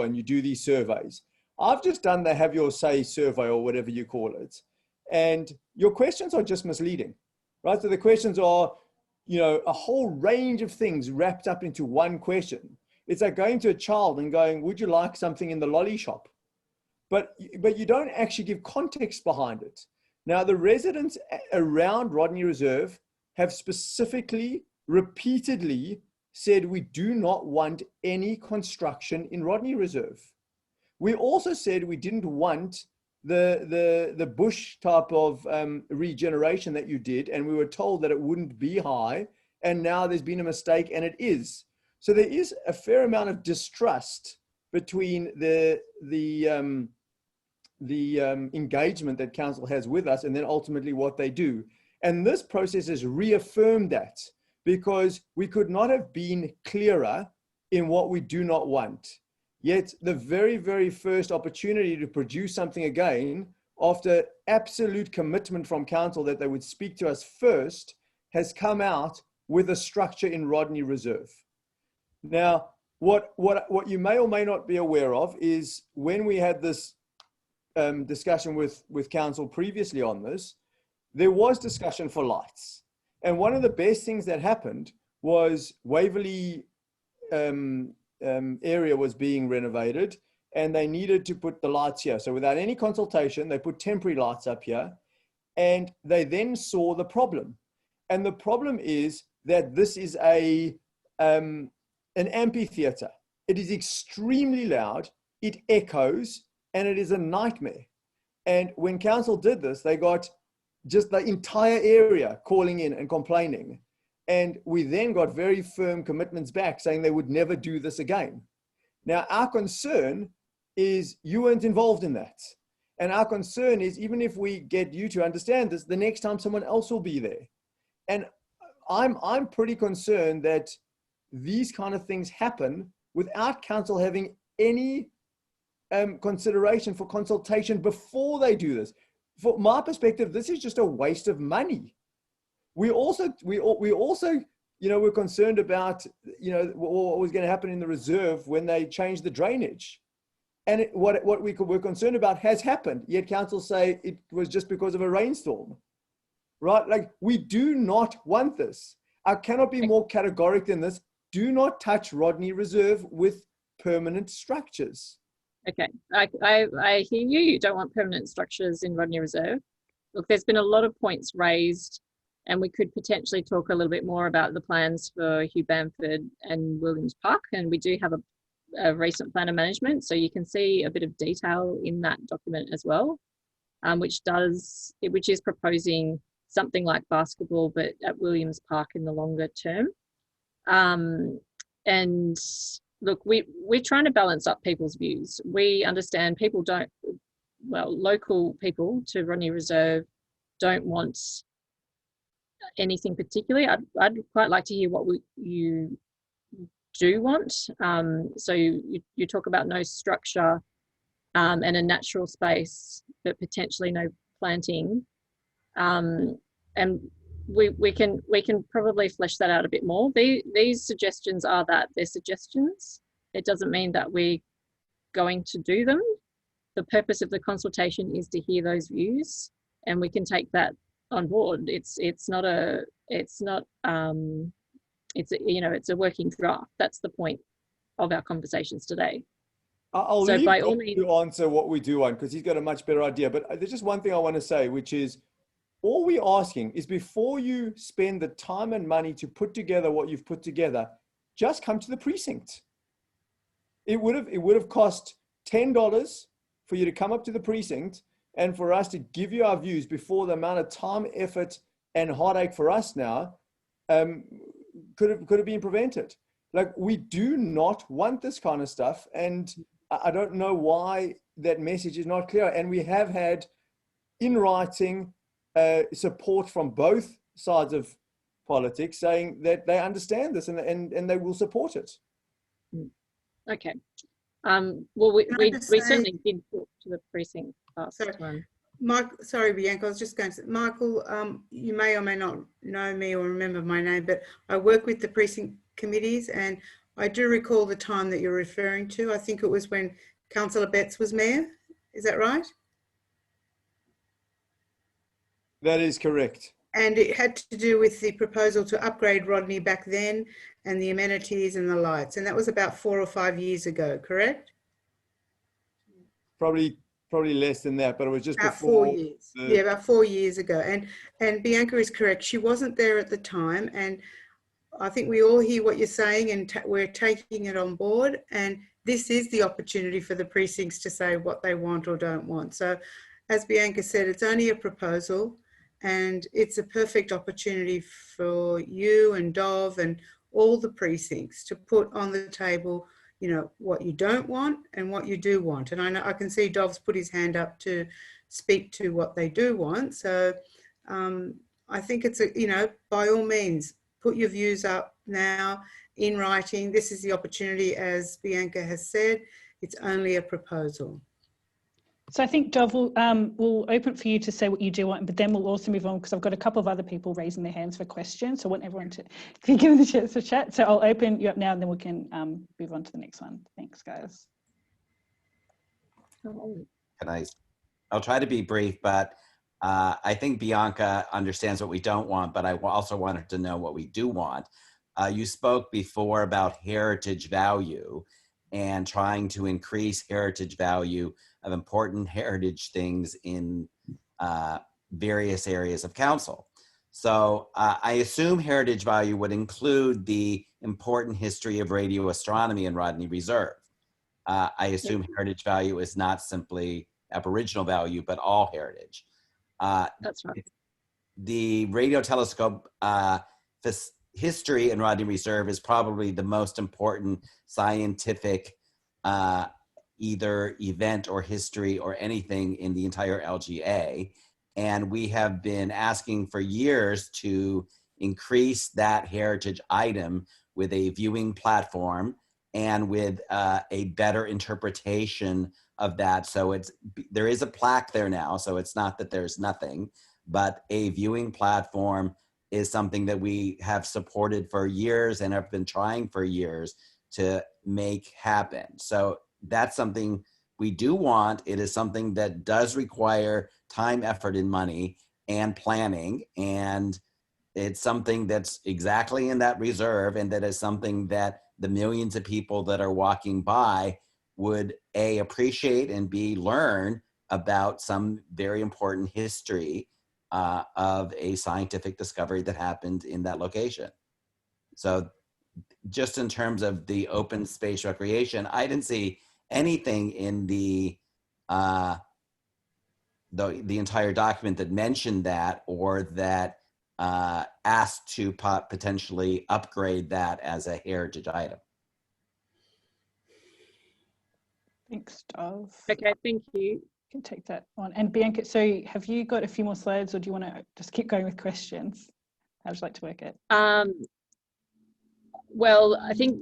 and you do these surveys. I've just done the Have Your Say survey, or whatever you call it. And your questions are just misleading, right? So the questions are, you know, a whole range of things wrapped up into one question. It's like going to a child and going, would you like something in the lolly shop? But you don't actually give context behind it. Now, the residents around Rodney Reserve have specifically, repeatedly said we do not want any construction in Rodney Reserve. We also said we didn't want the bush type of regeneration that you did, and we were told that it wouldn't be high, and now there's been a mistake and it is. So there is a fair amount of distrust between the engagement that council has with us and then ultimately what they do. And this process has reaffirmed that, because we could not have been clearer in what we do not want. Yet the very, very first opportunity to produce something again, after absolute commitment from council that they would speak to us first, has come out with a structure in Rodney Reserve. Now, What you may or may not be aware of is when we had this discussion with council previously on this, there was discussion for lights. And one of the best things that happened was Waverly area was being renovated and they needed to put the lights here. So without any consultation, they put temporary lights up here, and they then saw the problem. And the problem is that this is an amphitheater. It is extremely loud, it echoes, and it is a nightmare. And when council did this, they got just the entire area calling in and complaining. And we then got very firm commitments back saying they would never do this again. Now, our concern is you weren't involved in that. And our concern is, even if we get you to understand this, the next time someone else will be there. And I'm pretty concerned that these kind of things happen without council having any consideration for consultation before they do this. From my perspective, this is just a waste of money. We also, you know, we're concerned about, you know, what was going to happen in the reserve when they changed the drainage. And what we're concerned about has happened, yet council say it was just because of a rainstorm, right? Like, we do not want this. I cannot be more categoric than this. Do not touch Rodney Reserve with permanent structures. Okay, I hear you. You don't want permanent structures in Rodney Reserve. Look, there's been a lot of points raised, and we could potentially talk a little bit more about the plans for Hugh Bamford and Williams Park, and we do have a recent plan of management, so you can see a bit of detail in that document as well, which is proposing something like basketball but at Williams Park in the longer term. And look, we're trying to balance up people's views. We understand local people to Rodney Reserve don't want anything particularly. I'd quite like to hear what you do want. So you talk about no structure and a natural space, but potentially no planting. And we can probably flesh that out a bit more. These suggestions are that they're suggestions. It doesn't mean that we're going to do them. The purpose of the consultation is to hear those views, and we can take that on board. It's a working draft. That's the point of our conversations today. I'll leave Bob to answer what we do want, because he's got a much better idea. But there's just one thing I want to say, which is, all we're asking is, before you spend the time and money to put together what you've put together, just come to the precinct. It would have cost $10 for you to come up to the precinct and for us to give you our views before the amount of time, effort, and heartache for us now could have been prevented. Like, we do not want this kind of stuff, and I don't know why that message is not clear. And we have had in writing support from both sides of politics saying that they understand this and they will support it. Okay. Well, we certainly did talk to the precinct last time. Sorry, Bianca, I was just going to say, Michael, you may or may not know me or remember my name, but I work with the precinct committees, and I do recall the time that you're referring to. I think it was when Councillor Betts was mayor. Is that right? That is correct. And it had to do with the proposal to upgrade Rodney back then, and the amenities and the lights. And that was about 4 or 5 years ago, correct? Probably less than that, but it was just about before 4 years. Yeah, about 4 years ago. And Bianca is correct. She wasn't there at the time. And I think we all hear what you're saying, and we're taking it on board. And this is the opportunity for the precincts to say what they want or don't want. So as Bianca said, it's only a proposal, and it's a perfect opportunity for you and Dov and all the precincts to put on the table, you know, what you don't want and what you do want. And I know I can see Dov's put his hand up to speak to what they do want. So I think it's by all means, put your views up now in writing. This is the opportunity, as Bianca has said. It's only a proposal. So I think Dov will open for you to say what you do want, but then we'll also move on because I've got a couple of other people raising their hands for questions. So I want everyone to be given the chance to chat. So I'll open you up now and then we can move on to the next one. Thanks, guys. I'll try to be brief, but I think Bianca understands what we don't want, but I also want her to know what we do want. You spoke before about heritage value and trying to increase heritage value of important heritage things in various areas of council. So I assume heritage value would include the important history of radio astronomy in Rodney Reserve. I assume heritage value is not simply Aboriginal value, but all heritage. That's right. The radio telescope history in Rodney Reserve is probably the most important scientific either event or history or anything in the entire LGA. And we have been asking for years to increase that heritage item with a viewing platform and with a better interpretation of that. So there is a plaque there now, so it's not that there's nothing, but a viewing platform is something that we have supported for years and have been trying for years to make happen. So that's something we do want. It is something that does require time, effort, and money and planning. And it's something that's exactly in that reserve, and that is something that the millions of people that are walking by would A, appreciate, and B, learn about some very important history of a scientific discovery that happened in that location. So just in terms of the open space recreation, I didn't see anything in the entire document that mentioned that or that asked to potentially upgrade that as a heritage item. Thanks, Dov. Okay, thank you. Can take that on. And Bianca, so have you got a few more slides or do you want to just keep going with questions? How would you like to work it? Well, I think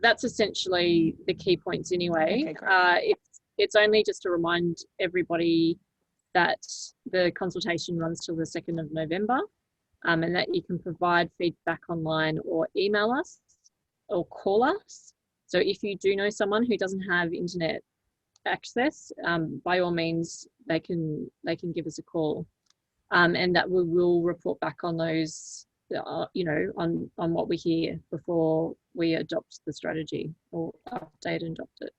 that's essentially the key points anyway. Okay, great. It's only just to remind everybody that the consultation runs till the 2nd of November and that you can provide feedback online or email us or call us. So if you do know someone who doesn't have internet access, by all means, they can give us a call, and that we will report back on those, on what we hear before we adopt the strategy or update and adopt it.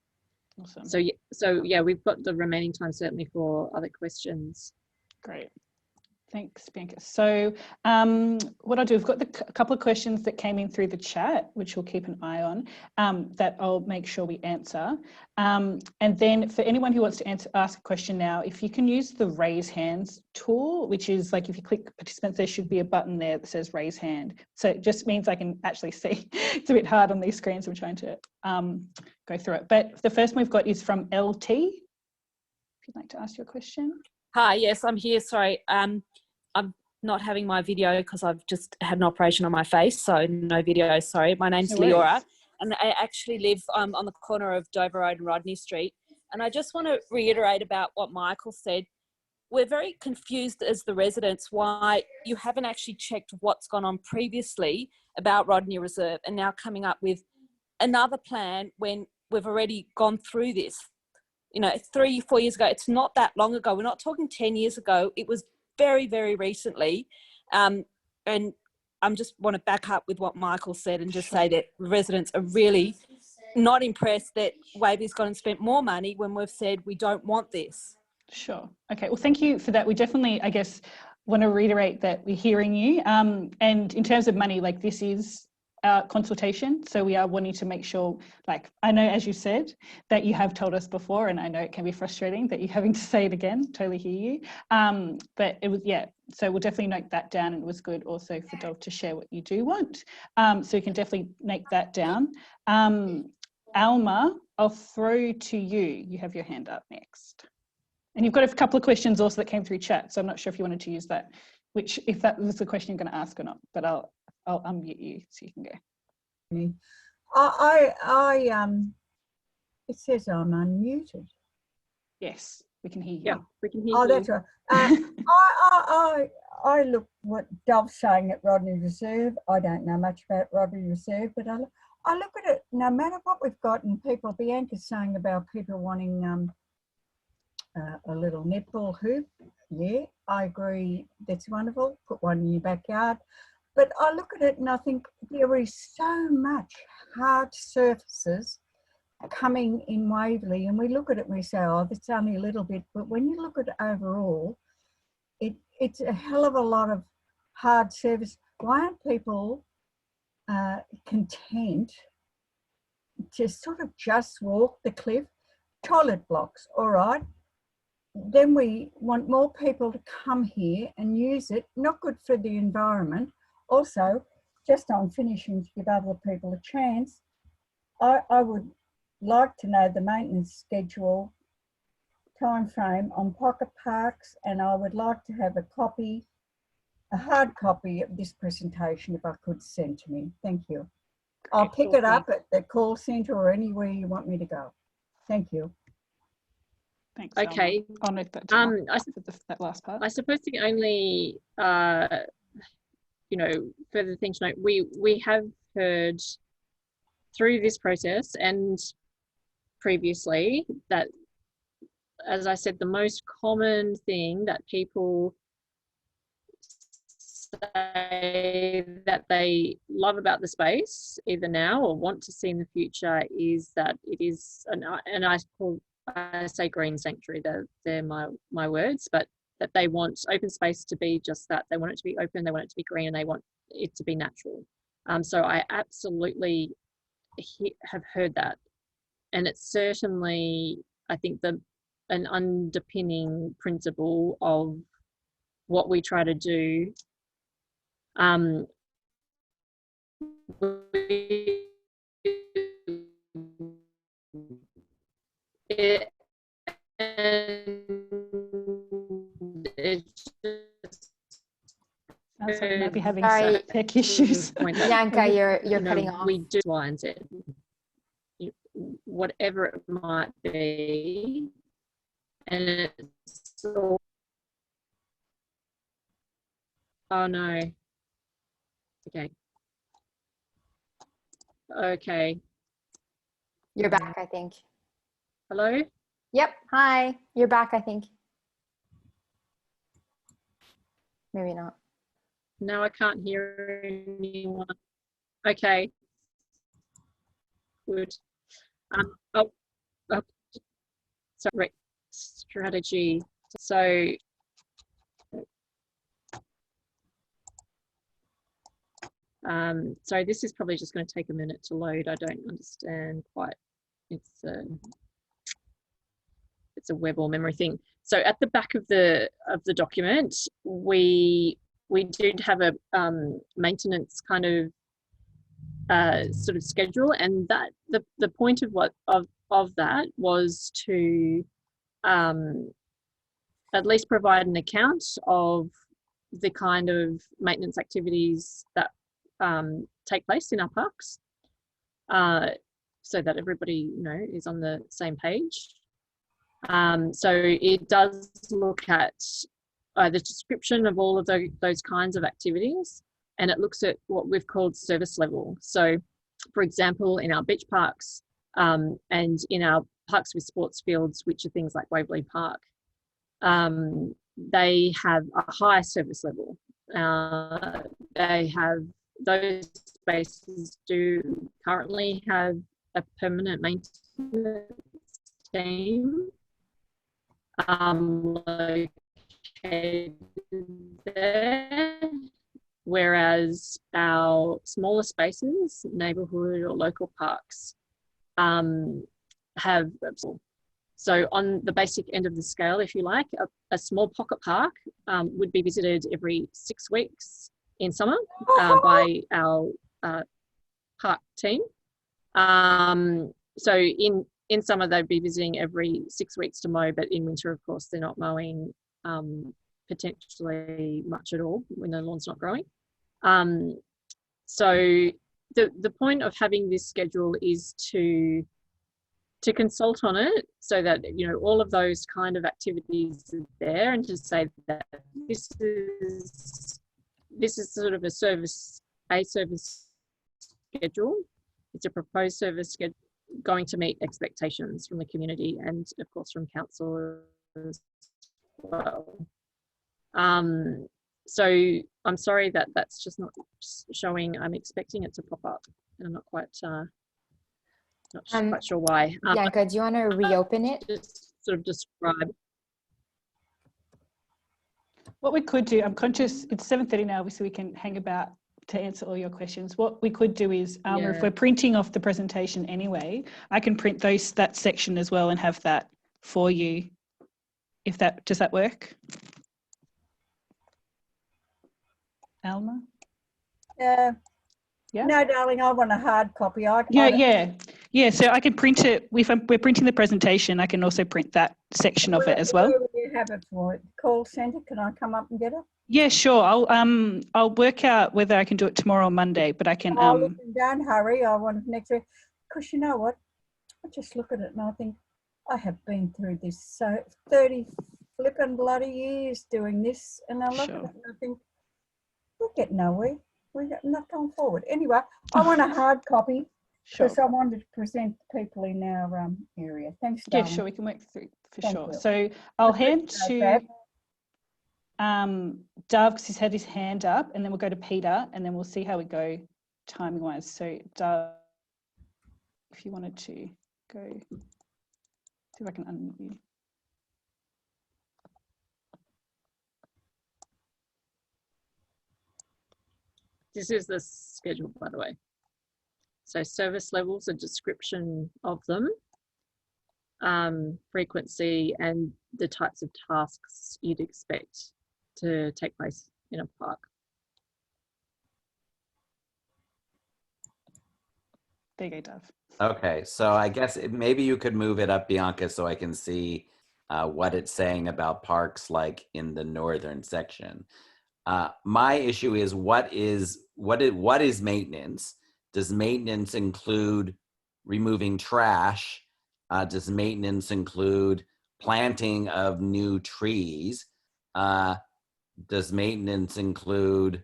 Awesome. So yeah, we've got the remaining time certainly for other questions. Great. Thanks, Bianca. So what I'll do, we've got a couple of questions that came in through the chat, which we'll keep an eye on, that I'll make sure we answer. And then for anyone who wants to ask a question now, if you can use the raise hands tool, which is like if you click participants, there should be a button there that says raise hand. So it just means I can actually see. It's a bit hard on these screens. I'm trying to go through it. But the first one we've got is from LT. If you'd like to ask your question. Hi, yes, I'm here. Sorry, I'm not having my video because I've just had an operation on my face, so no video. Sorry, my name's Leora, and I actually live on the corner of Dover Road and Rodney Street. And I just want to reiterate about what Michael said. We're very confused as the residents why you haven't actually checked what's gone on previously about Rodney Reserve and now coming up with another plan when we've already gone through this. 3-4 years ago, it's not that long ago. We're not talking 10 years ago. It was very, very recently. And I just want to back up with what Michael said and just say that residents are really not impressed that Waverly's gone and spent more money when we've said we don't want this. Sure. Okay. Well, thank you for that. We definitely, I guess, want to reiterate that we're hearing you. And in terms of money, like this is consultation, so we are wanting to make sure, like I know as you said that you have told us before, and I know it can be frustrating that you're having to say it again, totally hear you, but it was, yeah, so we'll definitely note that down, and it was good also for Dov to share what you do want, so you can definitely note that down. Alma, I'll throw to you have your hand up next, and you've got a couple of questions also that came through chat, so I'm not sure if you wanted to use that, which if that was the question you're going to ask or not, but I'll unmute you so you can go. It says I'm unmuted. Yes. We can hear you. Yeah, we can hear Oh, you. that's right. I look what Dov's saying at Rodney Reserve. I don't know much about Rodney Reserve, but I look at it, no matter what we've got, and people, Bianca's saying about people wanting a little netball hoop. Yeah, I agree. That's wonderful. Put one in your backyard. But I look at it and I think there is so much hard surfaces coming in Waverly, and we look at it and we say, oh, that's only a little bit. But when you look at it overall, it's a hell of a lot of hard surface. Why aren't people content to sort of just walk the cliff? Toilet blocks, all right. Then we want more people to come here and use it. Not good for the environment. Also, just on finishing to give other people a chance, I would like to know the maintenance schedule time frame on pocket parks, and I would like to have a hard copy of this presentation if I could send to me. Thank you. I'll pick it up at the call centre or anywhere you want me to go. Thank you. Thanks. Okay. I'll note that that last part. I suppose the only further thing to note, we have heard through this process and previously that, as I said, the most common thing that people say that they love about the space, either now or want to see in the future, is that it is I say green sanctuary. They're my words, but that they want open space to be just that. They want it to be open, they want it to be green, and they want it to be natural. So I absolutely have heard that, and it's certainly, I think, an underpinning principle of what we try to do. It sounds like you might be having some tech issues. Bianca, you're cutting off. We do Y and Z, whatever it might be, and it's all. Oh no. Okay. You're back, I think. Hello? Yep. Hi. You're back, I think. Maybe not. No, I can't hear anyone. Okay. Good. Sorry. Strategy. So this is probably just going to take a minute to load. I don't understand quite. It's a web or memory thing. So at the back of the document, we did have a maintenance kind of sort of schedule, and that the point of that was to at least provide an account of the kind of maintenance activities that take place in our parks, so that everybody is on the same page. So it does look at the description of all of those kinds of activities, and it looks at what we've called service level. So, for example, in our beach parks and in our parks with sports fields, which are things like Waverly Park, they have a high service level. They have, those spaces do currently have a permanent maintenance team located there, whereas our smaller spaces, neighbourhood or local parks, have. So on the basic end of the scale, if you like, a small pocket park would be visited every 6 weeks in summer by our park team. So in summer, they'd be visiting every 6 weeks to mow, but in winter, of course, they're not mowing potentially much at all when the lawn's not growing. So the point of having this schedule is to to consult on it so that, you know, all of those kind of activities are there, and to say that this is sort of a service schedule. It's a proposed service schedule going to meet expectations from the community and of course from council as well. So I'm sorry that that's just not showing. I'm expecting it to pop up, and I'm not quite quite sure why. Bianca, do you want to reopen it? Just sort of describe. What we could do, I'm conscious it's 7:30 now, obviously we can hang about to answer all your questions. What we could do is, if we're printing off the presentation anyway, I can print that section as well and have that for you. Does that work? Alma? Yeah. No, darling, I want a hard copy. Yeah. So I can print it. If we're printing the presentation, I can also print that section of it as well. Where will you have it for it? Call centre? Can I come up and get it? Yeah, sure. I'll work out whether I can do it tomorrow or Monday, but I can. Don't hurry. I want it next week. Because you know what? I just look at it and I think I have been through this 30 flipping bloody years doing this, and I look at it and I think we're getting nowhere. We're not going forward. Anyway, I want a hard copy because I wanted to present to people in our area. Thanks, darling. Yeah, sure. We can work through for Thank sure. you. So I'll hand to Dove because he's had his hand up, and then we'll go to Peter, and then we'll see how we go timing wise. So Dove, if you wanted to go, see if I can unmute you. This is the schedule, by the way. So service levels, a description of them, frequency, and the types of tasks you'd expect to take place in a park. There you go, Dove. Okay, so I guess maybe you could move it up, Bianca, so I can see what it's saying about parks like in the northern section. My issue is what is maintenance? Does maintenance include removing trash? Does maintenance include planting of new trees? Does maintenance include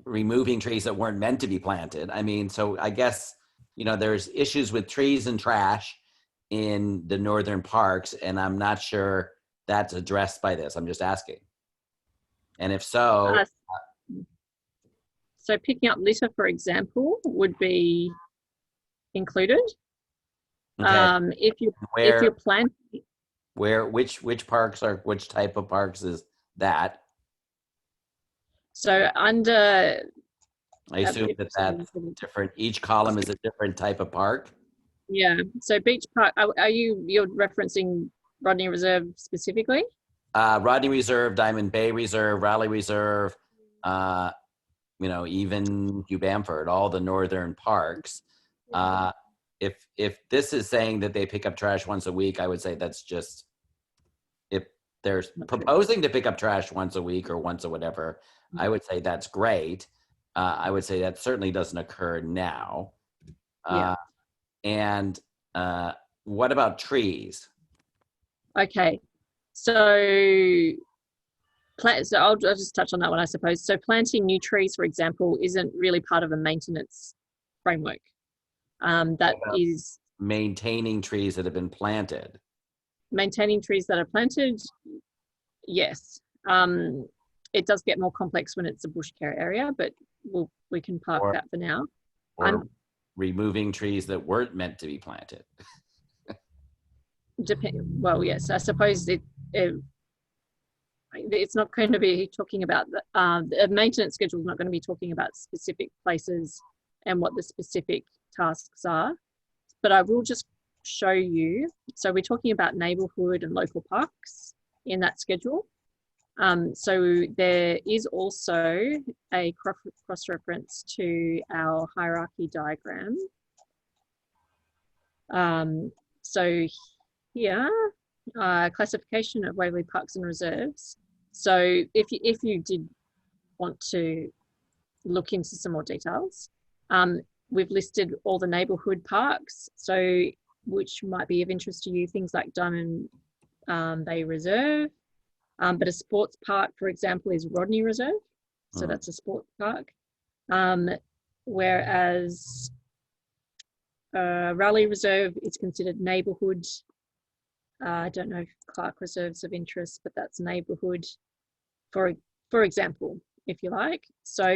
removing trees that weren't meant to be planted? I mean, so I guess, you know, there's issues with trees and trash in the northern parks, and I'm not sure that's addressed by this. I'm just asking. And if so, so picking up litter, for example, would be included. okay. If you're planting, which parks are, which type of parks is that? So under, I assume that's different. Each column is a different type of park. Yeah. So beach park. You're referencing Rodney Reserve specifically? Rodney Reserve, Diamond Bay Reserve, Raleigh Reserve, you know, even New Bamford, all the northern parks. If this is saying that they pick up trash once a week, I would say that's just, if they're proposing to pick up trash once a week or once or whatever, I would say that's great. I would say that certainly doesn't occur now. And what about trees? Okay. So I'll just touch on that one, I suppose. So planting new trees, for example, isn't really part of a maintenance framework. That is maintaining trees that have been planted. Maintaining trees that are planted, yes. It does get more complex when it's a bush care area, but we can park that for now. Or removing trees that weren't meant to be planted. Well, yes, I suppose it's not going to be talking about the maintenance schedule is not going to be talking about specific places and what the specific tasks are, but I will just show you. So we're talking about neighbourhood and local parks in that schedule. So there is also a cross-reference to our hierarchy diagram. So here, classification of Waverley Parks and Reserves. So if you did want to look into some more details, we've listed all the neighbourhood parks, so which might be of interest to you, things like Diamond Bay Reserve. But a sports park, for example, is Rodney Reserve. So that's a sports park. Whereas Raleigh Reserve is considered neighbourhood. I don't know if Clark Reserve's of interest, but that's neighbourhood, for example, if you like. So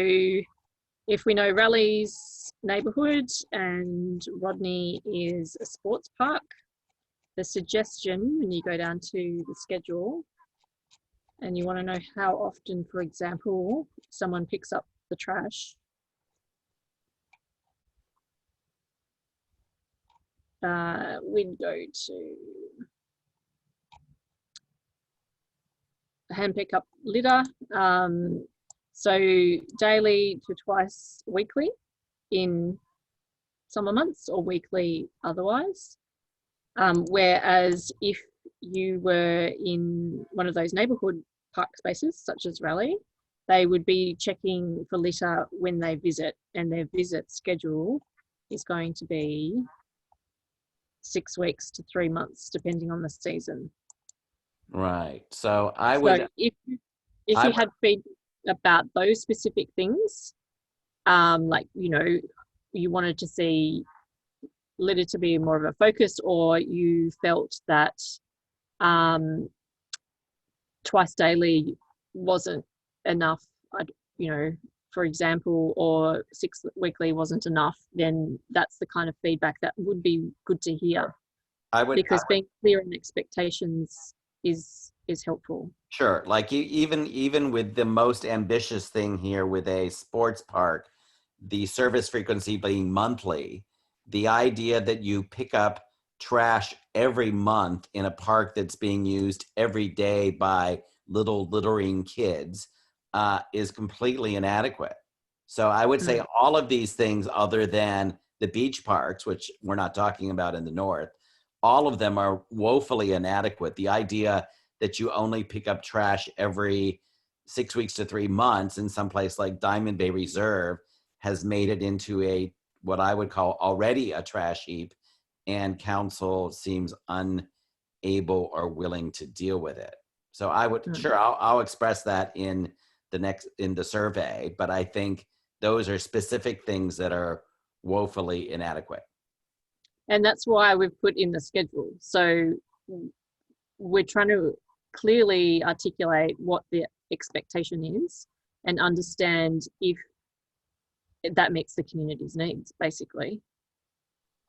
if we know Raleigh's neighbourhood and Rodney is a sports park, the suggestion when you go down to the schedule and you want to know how often, for example, someone picks up the trash, we'd go to hand pick up litter. So daily to twice weekly in summer months, or weekly otherwise. Whereas if you were in one of those neighbourhood park spaces, such as Raleigh, they would be checking for litter when they visit, and their visit schedule is going to be 6 weeks to 3 months, depending on the season. Right. So I would. So if you had feedback about those specific things, like, you know, you wanted to see litter to be more of a focus, or you felt that twice daily wasn't enough, you know, for example, or 6 weekly wasn't enough, then that's the kind of feedback that would be good to hear. Because being clear in expectations is helpful. Sure. Like even with the most ambitious thing here with a sports park, the service frequency being monthly, the idea that you pick up trash every month in a park that's being used every day by little littering kids is completely inadequate. So I would say all of these things, other than the beach parks, which we're not talking about in the north, all of them are woefully inadequate. The idea that you only pick up trash every 6 weeks to 3 months in some place like Diamond Bay Reserve has made it into what I would call already a trash heap, and council seems unable or willing to deal with it. So I would, sure, I'll express that in the survey, but I think those are specific things that are woefully inadequate. And that's why we've put in the schedule. So we're trying to clearly articulate what the expectation is and understand if that meets the community's needs, basically.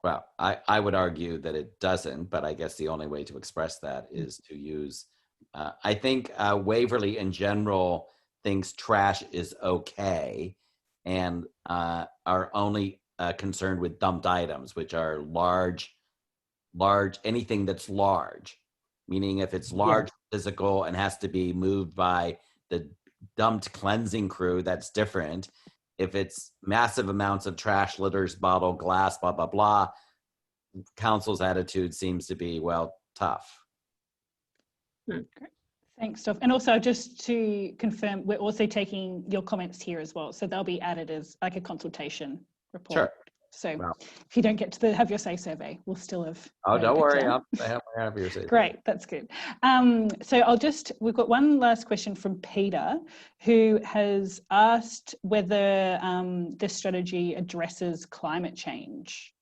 Well, I would argue that it doesn't, but I guess the only way to express that is to use, I think Waverly in general thinks trash is okay, and are only concerned with dumped items, which are large, anything that's large, meaning if it's large, physical, and has to be moved by the dumped cleansing crew, that's different. If it's massive amounts of trash, litters, bottle, glass, blah, blah, blah, council's attitude seems to be, well, tough. Great. Thanks, Steph. And also, just to confirm, we're also taking your comments here as well. So they'll be added as like a consultation report. Sure. So if you don't get to the Have Your Say survey, we'll still have. Oh, don't worry. I'll have your say. Great, that's good. So we've got one last question from Peter, who has asked whether this strategy addresses climate change.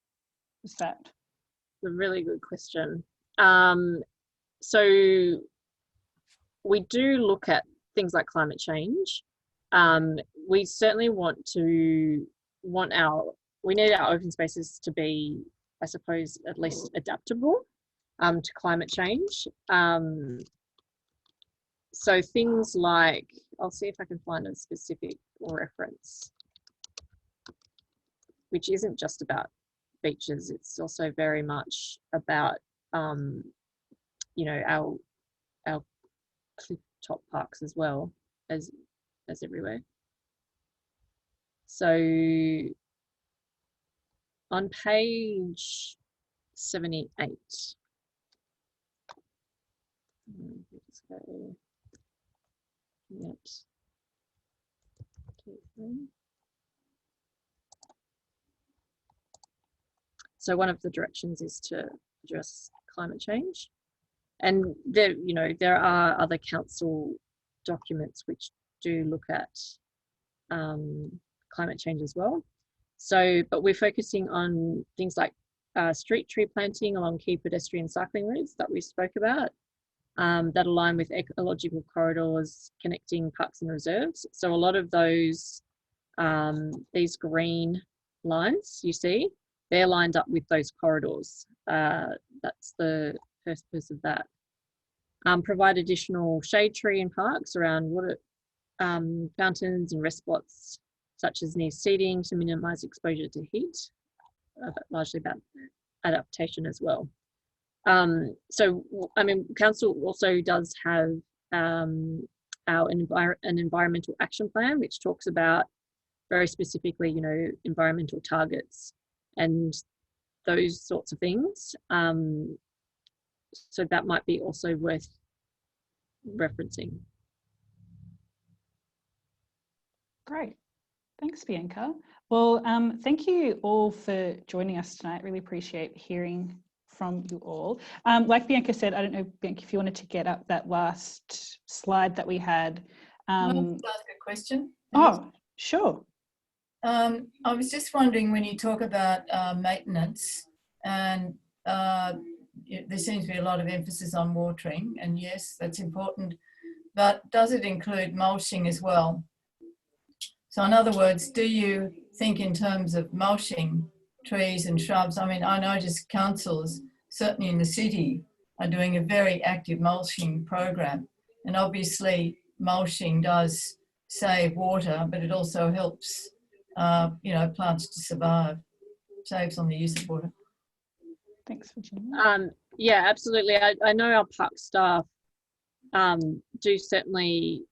Is that? A really good question. So we do look at things like climate change. We certainly we need our open spaces to be, I suppose, at least adaptable to climate change. So things like, I'll see if I can find a specific reference, which isn't just about beaches. It's also very much about, you know, our cliff top parks as well as everywhere. So on page 78, let's go. So one of the directions is to address climate change. And there, you know, there are other council documents which do look at climate change as well. So, but we're focusing on things like street tree planting along key pedestrian cycling routes that we spoke about, that align with ecological corridors connecting parks and reserves. So a lot of those, these green lines you see, they're lined up with those corridors. That's the purpose of that. Provide additional shade tree in parks around water fountains and rest spots, such as near seating, to minimise exposure to heat, but largely about adaptation as well. So, I mean, council also does have an environmental action plan, which talks about very specifically, you know, environmental targets and those sorts of things. So that might be also worth referencing. Great. Thanks, Bianca. Well, thank you all for joining us tonight. Really appreciate hearing from you all. Like Bianca said, I don't know, Bianca, if you wanted to get up that last slide that we had. Can I just ask a question? Oh, sure. I was just wondering, when you talk about maintenance, and there seems to be a lot of emphasis on watering, and yes, that's important, but does it include mulching as well? So in other words, do you think in terms of mulching trees and shrubs? I mean, I notice councils, certainly in the city, are doing a very active mulching program, and obviously mulching does save water, but it also helps you know, plants to survive, saves on the use of water. Thanks, Virginia. Yeah, absolutely. I know our park staff do certainly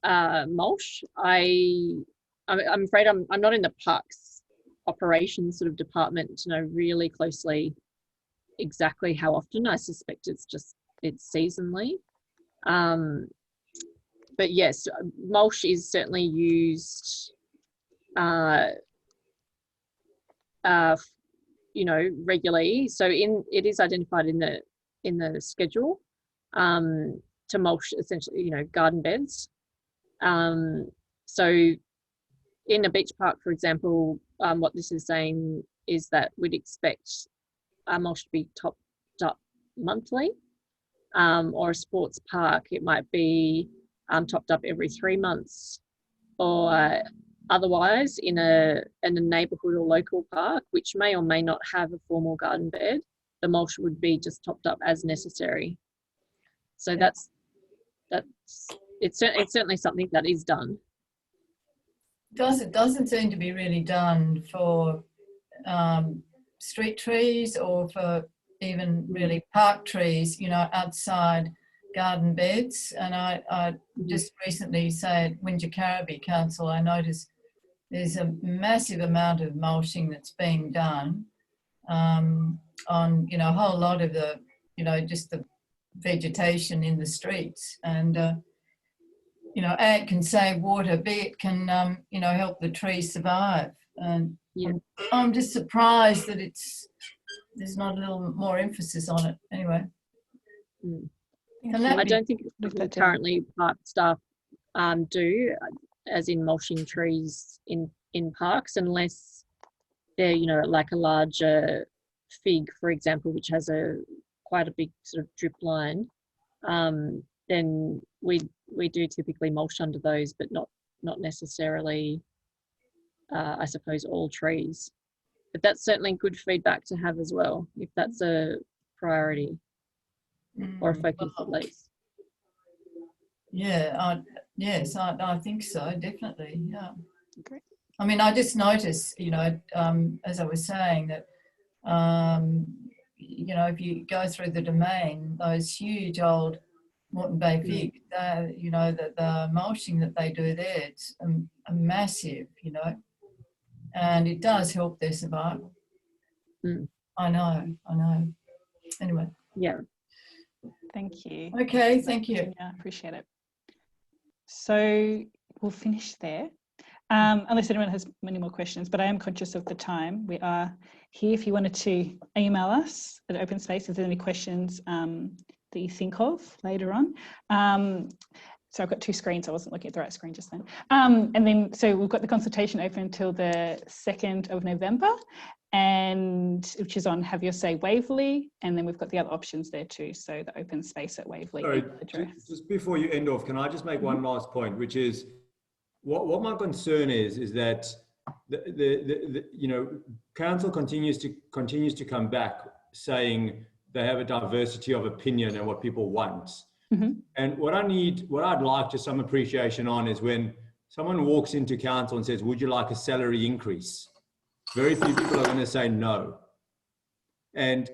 mulch. I'm afraid I'm not in the parks operations sort of department to know really closely exactly how often. I suspect it's seasonally. But yes, mulch is certainly used you know, regularly. So it is identified in the schedule to mulch, essentially, you know, garden beds. So in a beach park, for example, what this is saying is that we'd expect mulch to be topped up monthly, or a sports park, it might be topped up every 3 months, or otherwise in a neighbourhood or local park, which may or may not have a formal garden bed, the mulch would be just topped up as necessary. So it's certainly something that is done. It doesn't seem to be really done for street trees, or for even really park trees, you know, outside garden beds. And I just recently say at Wingecarribee Council, I noticed there's a massive amount of mulching that's being done on, you know, a whole lot of the, you know, just the vegetation in the streets. And you know, A, it can save water, B, it can you know, help the trees survive. And yeah, I'm just surprised that there's not a little more emphasis on it anyway. I don't think currently park staff do, as in mulching trees in parks, unless they're, you know, like a larger fig, for example, which has quite a big sort of drip line. Then we do typically mulch under those, but not necessarily, I suppose, all trees. But that's certainly good feedback to have as well, if that's a priority or a focus at least. Yeah, yes, I think so, definitely, yeah. Okay. I mean, I just noticed, you know, as I was saying, that, you know, if you go through the domain, those huge old Moreton Bay fig, you know, the mulching that they do there, it's a massive, you know, and it does help their survival. I know. Anyway. Yeah. Thank you. Okay, thank you. Yeah, appreciate it. So we'll finish there. Unless anyone has many more questions, but I am conscious of the time. We are here if you wanted to email us at Open Space if there's any questions that you think of later on. So I've got two screens. I wasn't looking at the right screen just then. And then, so we've got the consultation open until the 2nd of November, and which is on Have Your Say Waverly. And then we've got the other options there too. So the Open Space at Waverly. Sorry, just before you end off, can I just make one last point, which is what my concern is that the council continues to come back saying they have a diversity of opinion and what people want. And what I'd like just some appreciation on is when someone walks into council and says, would you like a salary increase? Very few people are going to say no. And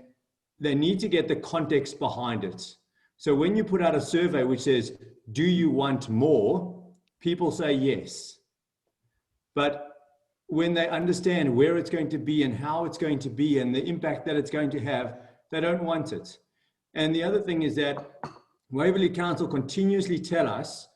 they need to get the context behind it. So when you put out a survey which says, do you want more? People say yes. But when they understand where it's going to be and how it's going to be and the impact that it's going to have, they don't want it. And the other thing is that Waverley Council continuously tell us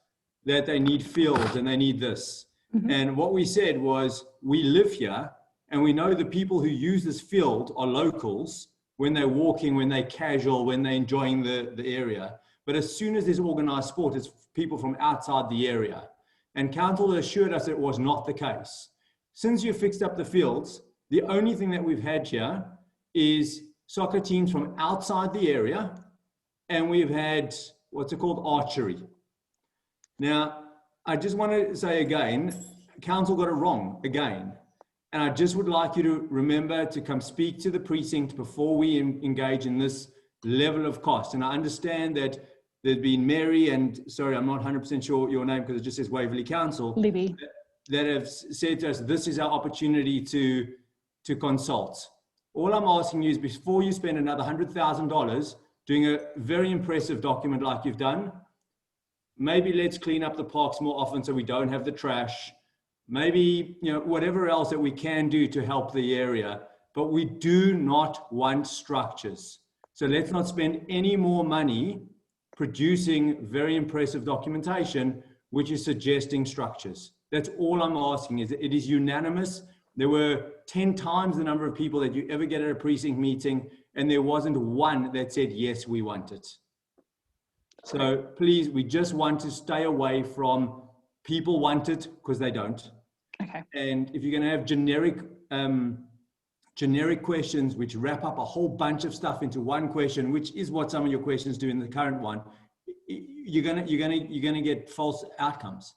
that they need fields and they need this. And what we said was, we live here and we know the people who use this field are locals when they're walking, when they're casual, when they're enjoying the area. But as soon as there's organized sport, it's people from outside the area. And council assured us it was not the case. Since you fixed up the fields, the only thing that we've had here is soccer teams from outside the area, and we've had what's it called, archery. Now, I just want to say again, council got it wrong again. And I just would like you to remember to come speak to the precinct before we engage in this level of cost. And I understand that there's been Mary and, sorry, I'm not 100% sure your name because it just says Waverley Council. Libby. That have said to us, this is our opportunity to consult. All I'm asking you is before you spend another $100,000 doing a very impressive document like you've done, maybe let's clean up the parks more often so we don't have the trash. Maybe, whatever else that we can do to help the area, but we do not want structures. So let's not spend any more money producing very impressive documentation, which is suggesting structures. That's all I'm asking. Is it is unanimous. There were 10 times the number of people that you ever get at a precinct meeting, and there wasn't one that said, yes, we want it. So please, we just want to stay away from people want it because they don't. Okay. And if you're going to have generic questions which wrap up a whole bunch of stuff into one question, which is what some of your questions do in the current one, you're going to get false outcomes.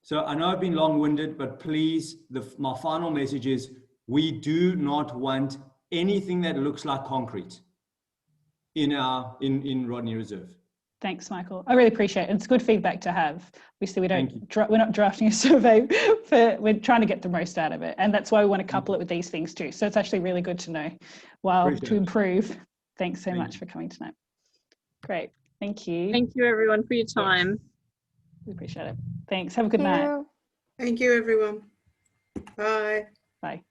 So I know I've been long-winded, but please, my final message is we do not want anything that looks like concrete in Rodney Reserve. Thanks, Michael. I really appreciate it. It's good feedback to have. Obviously, we're not drafting a survey, we're trying to get the most out of it. And that's why we want to couple it with these things too. So it's actually really good to know to improve. Thanks so much for coming tonight. Great. Thank you. Thank you, everyone, for your time. We appreciate it. Thanks. Have a good night. Thank you, everyone. Bye. Bye.